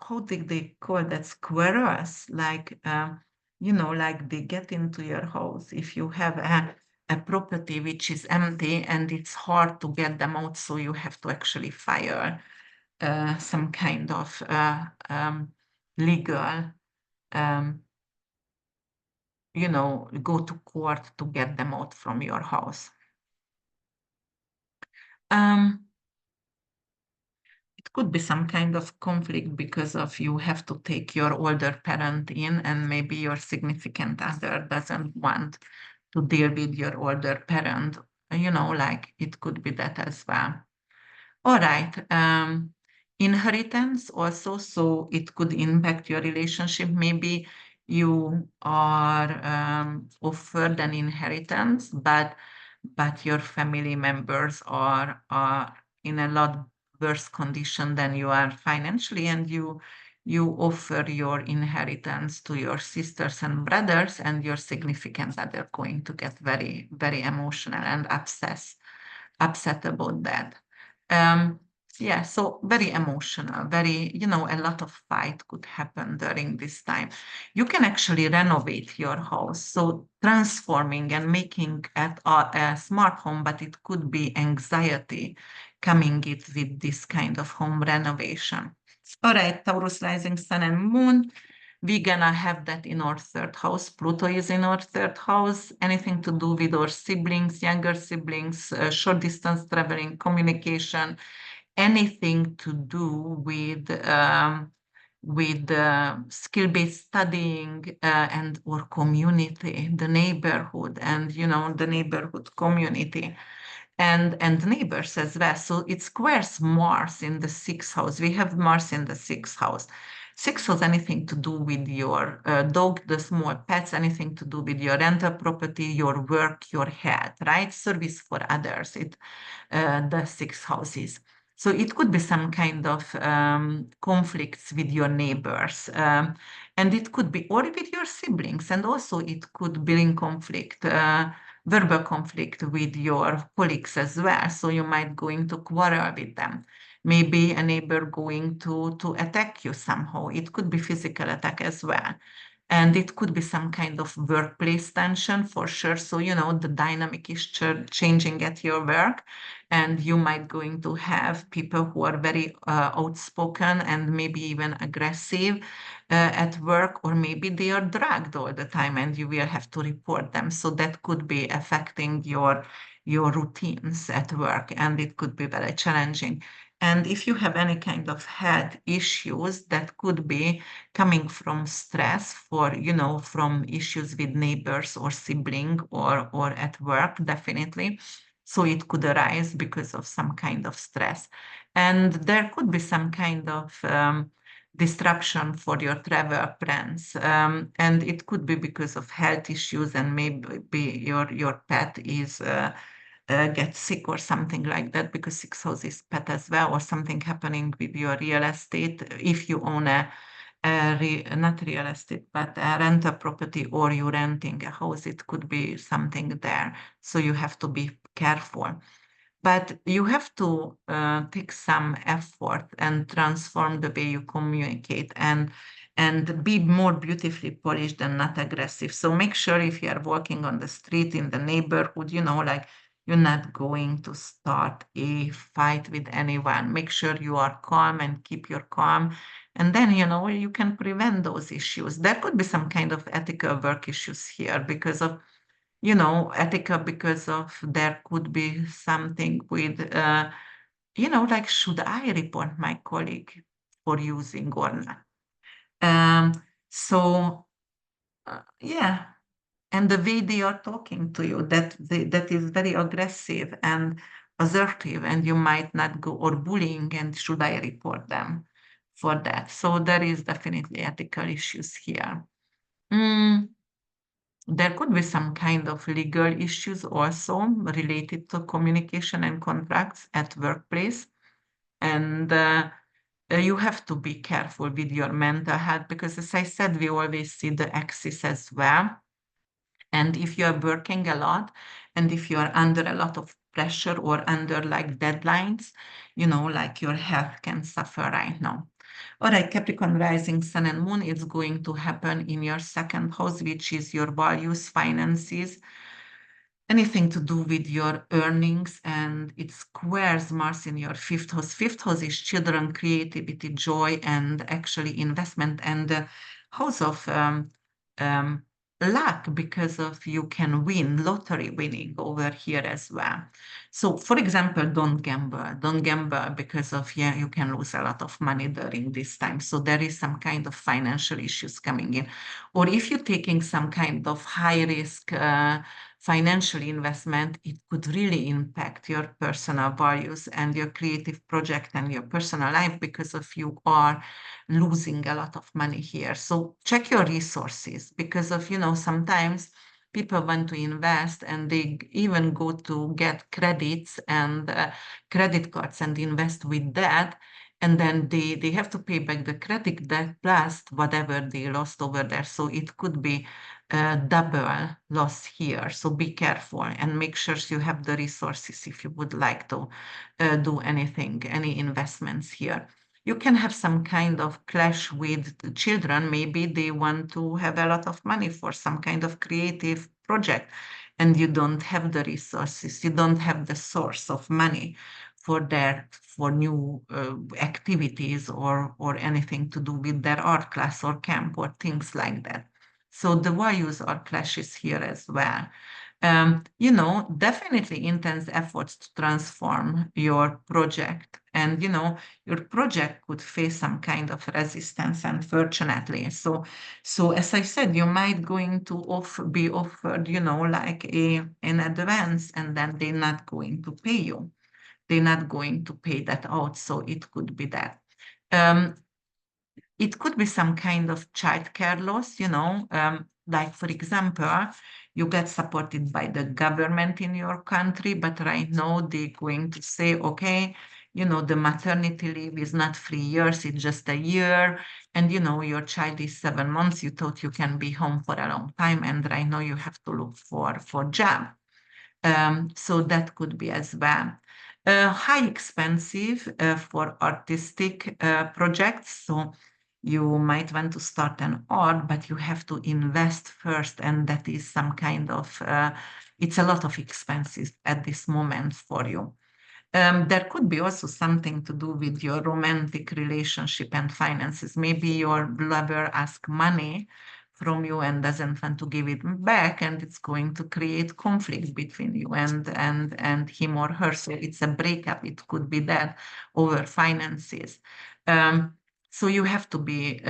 how did they call that, squirrels, like like they get into your house. If you have a property which is empty and it's hard to get them out, so you have to actually file some kind of legal, um, go to court to get them out from your house. It could be some kind of conflict because of you have to take your older parent in, and maybe your significant other doesn't want to deal with your older parent. Like it could be that as well. All right. Inheritance also, so it could impact your relationship. Maybe you are offered an inheritance, but your family members are in a lot worse condition than you are financially, and you offer your inheritance to your sisters and brothers, and your significant other going to get very, very emotional and upset about that. Um, yeah, so very emotional, very, a lot of fight could happen during this time. You can actually renovate your house, so transforming and making it a smart home, but it could be anxiety coming it with this kind of home renovation. All right, Taurus rising sun and moon. We're gonna have that in our third house. Pluto is in our third house. Anything to do with our siblings, younger siblings, short distance traveling, communication, anything to do with skill-based studying and or community, the neighborhood, and the neighborhood community and neighbors as well. So it squares Mars in the sixth house. We have Mars in the sixth house. Sixth house, anything to do with your dog, the small pets, anything to do with your rental property, your work, your health, right? Service for others. The sixth houses. So it could be some kind of conflicts with your neighbors, and it could be or with your siblings, and also it could bring conflict, verbal conflict with your colleagues as well. So you might going to quarrel with them. Maybe a neighbor going to attack you somehow. It could be physical attack as well. And it could be some kind of workplace tension for sure. So, the dynamic is changing at your work, and you might going to have people who are very outspoken and maybe even aggressive at work, or maybe they are dragged all the time and you will have to report them. So that could be affecting your routines at work, and it could be very challenging. And if you have any kind of health issues, that could be coming from stress, from issues with neighbors or sibling or at work, definitely. So it could arise because of some kind of stress. And there could be some kind of disruption for your travel plans. And it could be because of health issues, and maybe your pet is get sick or something like that, because sixth house is pet as well, or something happening with your real estate. If you own not real estate, but a rental property, or you renting a house, it could be something there. So you have to be careful. But you have to take some effort and transform the way you communicate, and be more beautifully polished and not aggressive. So make sure if you are walking on the street in the neighborhood, like you're not going to start a fight with anyone. Make sure you are calm and keep your calm. And then, you can prevent those issues. There could be some kind of ethical work issues here because of ethical, because of there could be something with, like, should I report my colleague for using or not? So, yeah. And the way they are talking to you, that is very aggressive and assertive, and you might not go, or bullying, and should I report them for that? So there is definitely ethical issues here. Mm. There could be some kind of legal issues also related to communication and contracts at workplace. And you have to be careful with your mental health, because, as I said, we always see the axis as well. And if you are working a lot, and if you are under a lot of pressure or under like deadlines, like your health can suffer right now. All right, Capricorn rising, sun and moon, it's going to happen in your second house, which is your values, finances, anything to do with your earnings, and it squares Mars in your fifth house. Fifth house is children, creativity, joy, and actually investment, and the house of um, luck, because of you can win lottery winning over here as well. So, for example, don't gamble. Don't gamble because of, yeah, you can lose a lot of money during this time. So there is some kind of financial issues coming in. Or if you're taking some kind of high risk financial investment, it could really impact your personal values and your creative project and your personal life, because of you are losing a lot of money here. So check your resources, because of, sometimes people want to invest and they even go to get credits and credit cards and invest with that. And then they have to pay back the credit debt plus whatever they lost over there. So it could be double loss here. So be careful and make sure you have the resources if you would like to do anything, any investments here. You can have some kind of clash with the children. Maybe they want to have a lot of money for some kind of creative project, and you don't have the resources. You don't have the source of money for new activities or anything to do with their art class or camp or things like that. So the values are clashes here as well. Definitely intense efforts to transform your project. And, your project could face some kind of resistance, unfortunately. So as I said, you might going to be offered, like an advance, and then they're not going to pay you. They're not going to pay that out. So it could be that. Um, it could be some kind of childcare loss, like, for example, you get supported by the government in your country, but right now they're going to say, okay, the maternity leave is not 3 years, it's just a year. And, your child is 7 months, you thought you can be home for a long time. And right now you have to look for job. So that could be as well. High expensive for artistic projects. So you might want to start an art, but you have to invest first. And that is some kind of, it's a lot of expenses at this moment for you. There could be also something to do with your romantic relationship and finances. Maybe your lover asks money from you and doesn't want to give it back, and it's going to create conflict between you and him or her. So it's a breakup. It could be that over finances. So you have to be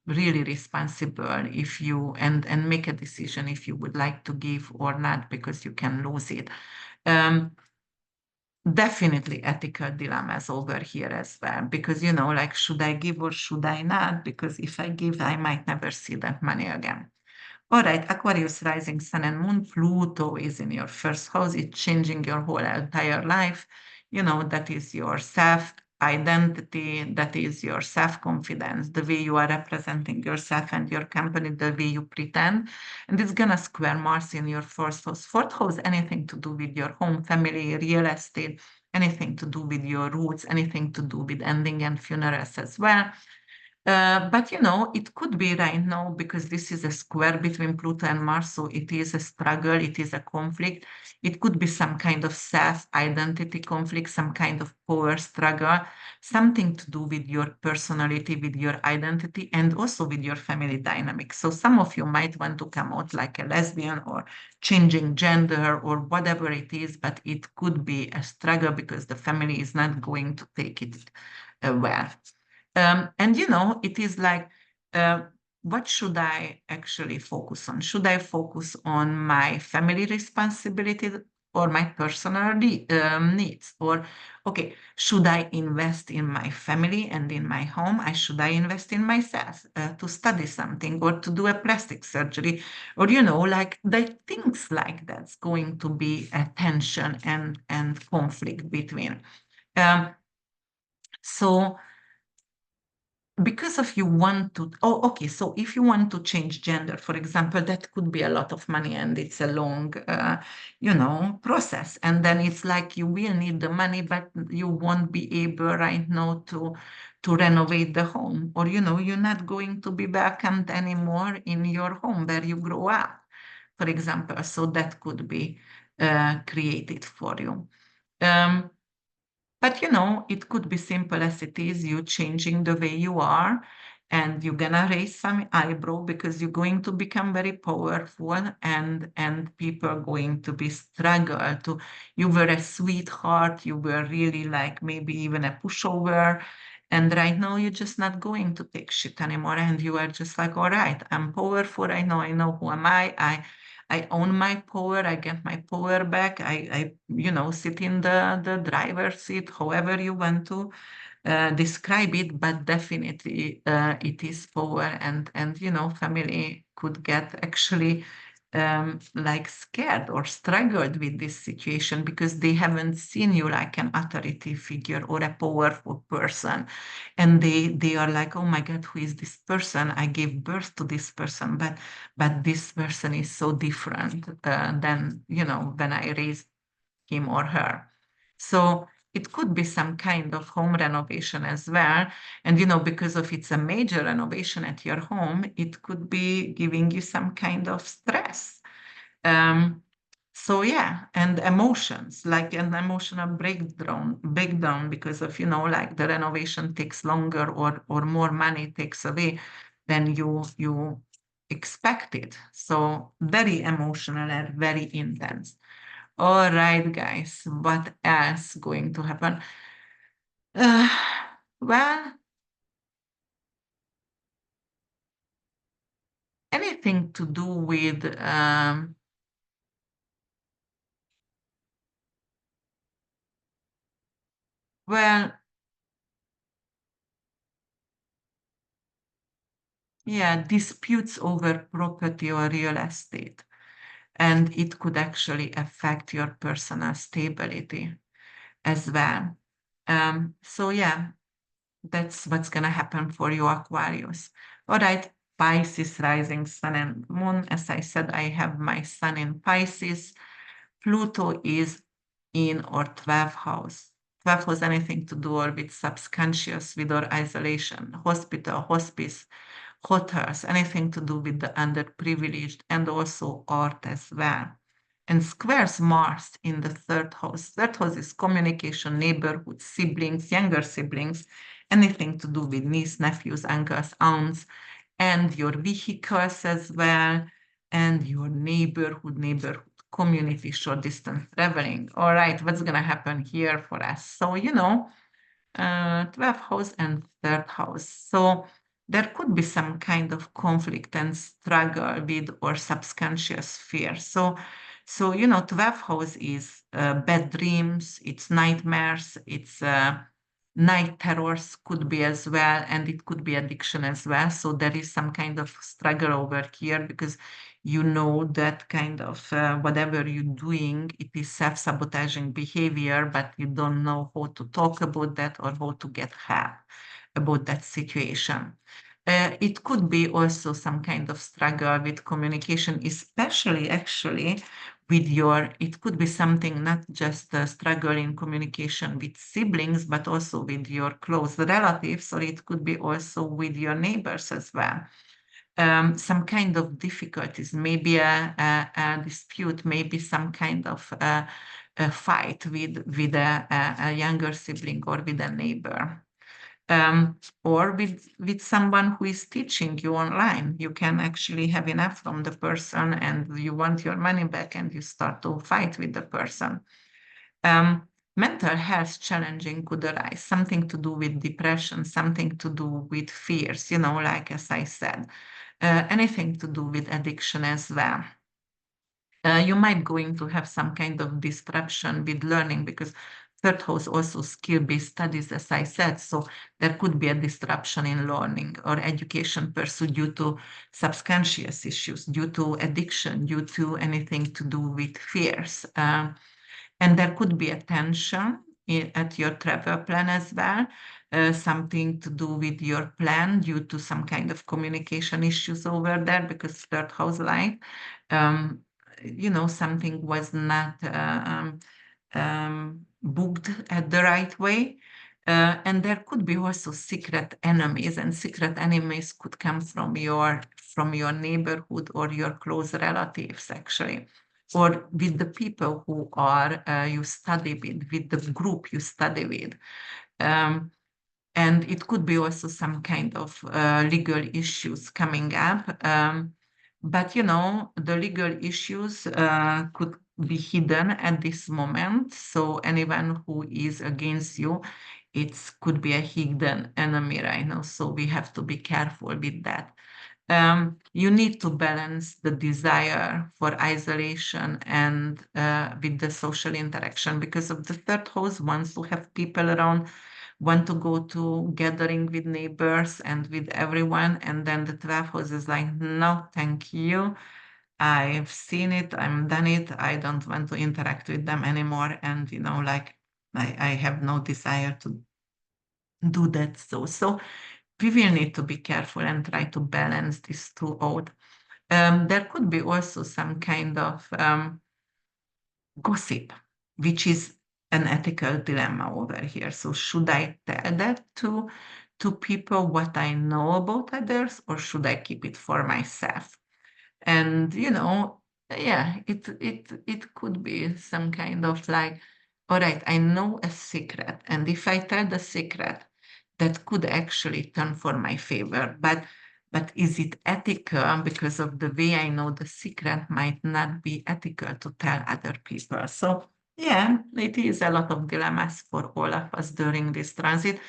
really responsible if you and make a decision if you would like to give or not, because you can lose it. Definitely ethical dilemmas over here as well, because, like, should I give or should I not? Because if I give, I might never see that money again. All right, Aquarius rising, sun and moon, Pluto is in your first house. It's changing your whole entire life. That is your self identity, that is your self confidence, the way you are representing yourself and your company, the way you pretend. And it's gonna square Mars in your first house. Fourth house, anything to do with your home, family, real estate, anything to do with your roots, anything to do with ending and funerals as well. But it could be right now, because this is a square between Pluto and Mars, so it is a struggle, it is a conflict. It could be some kind of self-identity conflict, some kind of power struggle, something to do with your personality, with your identity, and also with your family dynamics. So some of you might want to come out like a lesbian or changing gender or whatever it is, but it could be a struggle because the family is not going to take it well. And it is like, uh, what should I actually focus on? Should I focus on my family responsibility or my personal needs? Or, okay, should I invest in my family and in my home? Should I invest in myself to study something or to do a plastic surgery? Or, like the things like that's going to be a tension and conflict between. Um, so, because of you want to, okay, so if you want to change gender, for example, that could be a lot of money and it's a long process, and then it's like you will need the money, but you won't be able right now to renovate the home, or you're not going to be welcomed anymore in your home where you grow up, for example. So that could be created for you. But it could be simple as it is, you changing the way you are, and you're gonna raise some eyebrow because you're going to become very powerful, and people are going to be struggle to. You were a sweetheart, you were really like maybe even a pushover, and right now you're just not going to take shit anymore, and you are just like, all right, I'm powerful, I know who am I own my power. I get my power back. I sit in the driver's seat, however you want to describe it, but definitely it is power, and family could get actually like scared or struggled with this situation because they haven't seen you like an authority figure or a powerful person, and they are like, oh my God, who is this person? I gave birth to this person, but this person is so different than when I raised him or her. So it could be some kind of home renovation as well. And, because of it's a major renovation at your home, it could be giving you some kind of stress. Um, so yeah, and emotions, like an emotional breakdown because of, like the renovation takes longer or more money takes away than you expected. So very emotional and very intense. All right, guys, what else going to happen? Uh, well, anything to do with, well, yeah, disputes over property or real estate. And it could actually affect your personal stability as well. So yeah, that's what's going to happen for you, Aquarius. All right, Pisces rising sun and moon. As I said, I have my sun in Pisces. Pluto is in or 12th house. 12th house, anything to do or with subconscious, with or isolation, hospital, hospice, hotels, anything to do with the underprivileged, and also art as well. And squares Mars in the 3rd house. 3rd house is communication, neighborhood, siblings, younger siblings, anything to do with niece, nephews, uncles, aunts, and your vehicles as well, and your neighborhood community, short distance traveling. All right, what's going to happen here for us? So, 12th house and 3rd house. So there could be some kind of conflict and struggle with or subconscious fear. So 12th house is bad dreams, it's nightmares, it's night terrors could be as well, and it could be addiction as well. So there is some kind of struggle over here because that kind of whatever you're doing, it is self-sabotaging behavior, but you don't know how to talk about that or how to get help about that situation. It could be also some kind of struggle with communication, especially actually with it could be something not just a struggle in communication with siblings, but also with your close relatives, or it could be also with your neighbors as well. Some kind of difficulties, maybe a dispute, maybe some kind of a fight with a younger sibling or with a neighbor. Or with someone who is teaching you online. You can actually have enough from the person and you want your money back and you start to fight with the person. Mental health challenging could arise, something to do with depression, something to do with fears, like as I said, anything to do with addiction as well. You might going to have some kind of disruption with learning because third house also skill-based studies, as I said. So there could be a disruption in learning or education pursuit due to subconscious issues, due to addiction, due to anything to do with fears. And there could be a tension at your travel plan as well, something to do with your plan due to some kind of communication issues over there because third house life. Um, something was not booked at the right way. And there could be also secret enemies, and secret enemies could come from your neighborhood or your close relatives, actually, or with the people who are you study with the group you study with. Um, and it could be also some kind of legal issues coming up. But the legal issues could be hidden at this moment. So anyone who is against you, it could be a hidden enemy right now. So we have to be careful with that. You need to balance the desire for isolation and with the social interaction, because of the third house wants to have people around, want to go to gathering with neighbors and with everyone. And then the 12th house is like, no, thank you. I've seen it, I'm done it. I don't want to interact with them anymore. And, like I have no desire to do that. So we will need to be careful and try to balance these two out. There could be also some kind of gossip, which is an ethical dilemma over here. So should I tell that to people what I know about others, or should I keep it for myself? And yeah, it could be some kind of like, all right, I know a secret, and if I tell the secret, that could actually turn for my favor. But is it ethical? Because of the way I know the secret might not be ethical to tell other people. So yeah, it is a lot of dilemmas for all of us during this transit.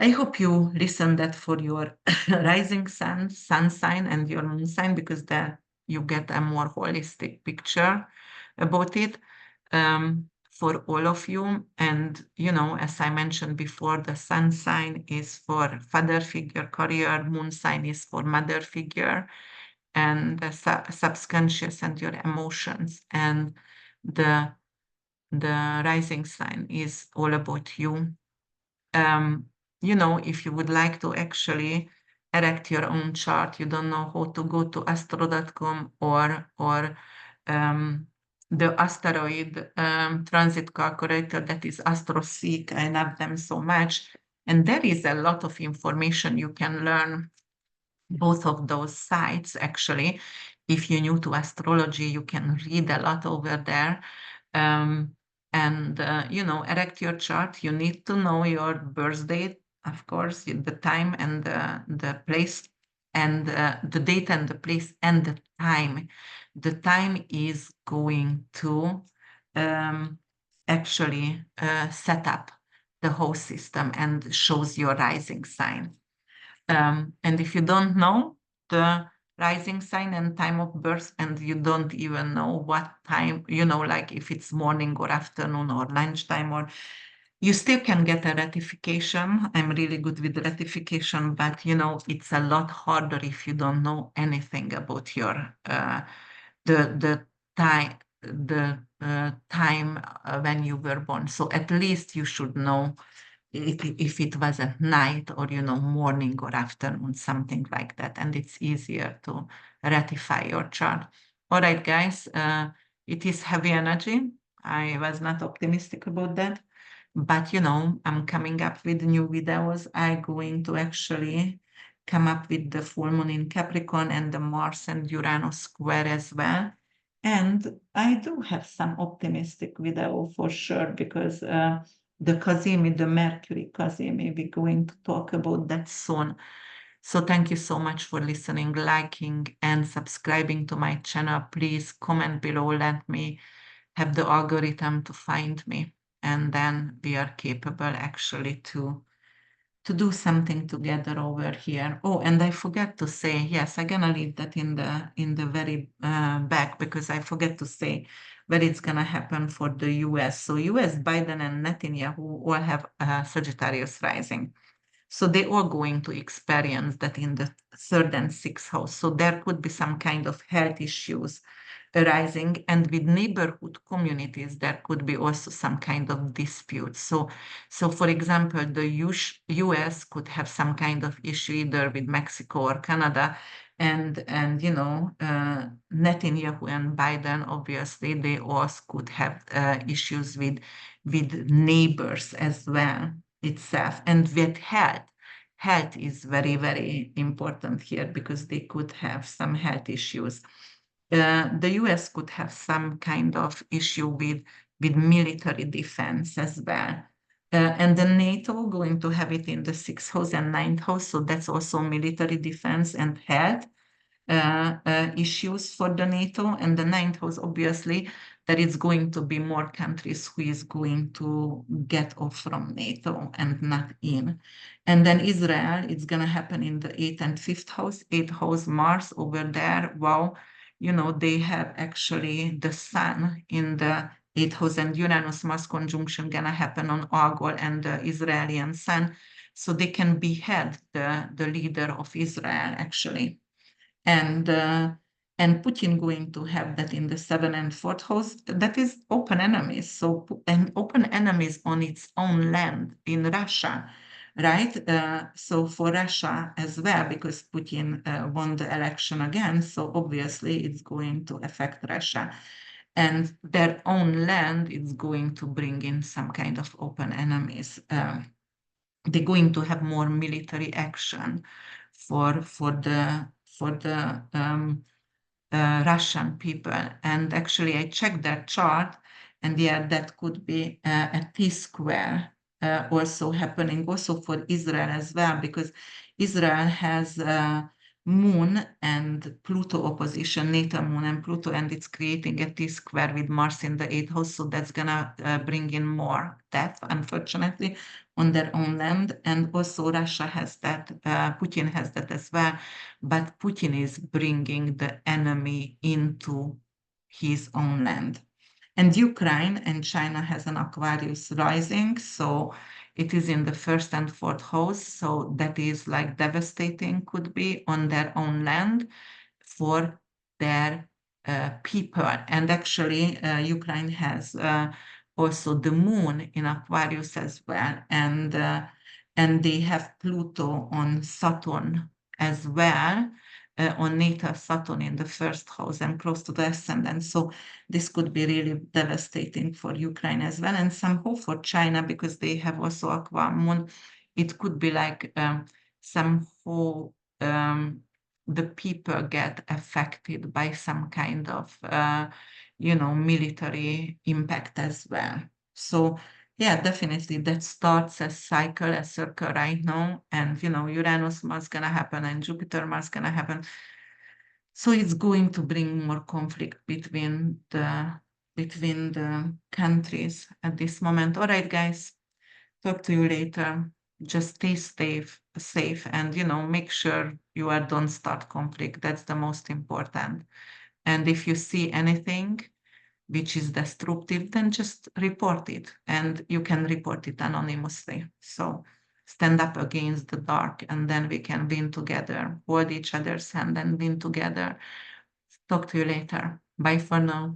I hope you listen that for your rising sun sign, and your moon sign, because then you get a more holistic picture about it for all of you. And, as I mentioned before, the sun sign is for father figure, career, moon sign is for mother figure, and the subconscious and your emotions. And the rising sign is all about you. um, if you would like to actually erect your own chart, you don't know how to go to astro.com or the asteroid transit calculator, that is AstroSeek. I love them so much. And there is a lot of information you can learn both of those sites, actually. If you're new to astrology, you can read a lot over there. Um, and erect your chart. You need to know your birth date, of course, the time and the place, and the date and the place and the time. The time is going to um, actually set up the whole system and shows your rising sign. And if you don't know the rising sign and time of birth, and you don't even know what time, like if it's morning or afternoon or lunchtime, or you still can get a ratification. I'm really good with ratification, but it's a lot harder if you don't know anything about your the time when you were born. So at least you should know if it was at night, or morning or afternoon, something like that, and it's easier to ratify your chart. All right, guys, it is heavy energy. I was not optimistic about that, but I'm coming up with new videos. I'm going to actually come up with the full moon in Capricorn and the Mars and Uranus square as well. And I do have some optimistic video for sure, because the Kazemi, the Mercury Kazemi, we're going to talk about that soon. So thank you so much for listening, liking, and subscribing to my channel. Please comment below, let me have the algorithm to find me, and then we are capable actually to do something together over here. Oh, and I forgot to say, yes, I'm gonna leave that in the very back, because I forget to say where it's gonna happen for the US. So US, Biden and Netanyahu all have Sagittarius rising. So they are going to experience that in the third and sixth house. So there could be some kind of health issues arising, and with neighborhood communities, there could be also some kind of disputes. So for example, the US could have some kind of issue either with Mexico or Canada, and Netanyahu and Biden, obviously, they also could have issues with neighbors as well. itself. And with health is very, very important here because they could have some health issues. The US could have some kind of issue with military defense as well. And the NATO going to have it in the 6th house and 9th house. So that's also military defense and health issues for the NATO. And the 9th house, obviously, that it's going to be more countries who is going to get off from NATO and not in. And then Israel, it's going to happen in the 8th and 5th house. 8th house, Mars over there. Wow. You know, they have actually the sun in the 8th house, and Uranus-Mars conjunction gonna happen on Algol and the Israeli sun. So they can behead the leader of Israel, actually. And Putin going to have that in the 7th and 4th house. That is open enemies. So, and open enemies on its own land in Russia, right? So for Russia as well, because Putin won the election again, so obviously it's going to affect Russia. And their own land is going to bring in some kind of open enemies. They're going to have more military action for the Russian people. And actually, I checked their chart, and yeah, that could be a T-square also happening also for Israel as well, because Israel has Moon and Pluto opposition, natal Moon and Pluto, and it's creating a T-square with Mars in the 8th house, so that's gonna bring in more death, unfortunately, on their own land. And also Russia has that, Putin has that as well, but Putin is bringing the enemy into his own land. And Ukraine and China has an Aquarius rising, so it is in the 1st and 4th house, so that is like devastating, could be on their own land for their people. And actually, Ukraine has also the moon in Aquarius as well, and they have Pluto on Saturn as well, on natal Saturn in the 1st house and close to the ascendant. So this could be really devastating for Ukraine as well, and some hope for China because they have also Aqua Moon. It could be like some hope. The people get affected by some kind of, military impact as well. So yeah, definitely that starts a cycle, a circle right now. And, Uranus Mars gonna happen and Jupiter Mars gonna happen. So it's going to bring more conflict between the countries at this moment. All right, guys, talk to you later. Just stay safe, and make sure don't start conflict. That's the most important. And if you see anything which is destructive, then just report it, and you can report it anonymously. So stand up against the dark, and then we can win together. Hold each other's hand and win together. Talk to you later. Bye for now.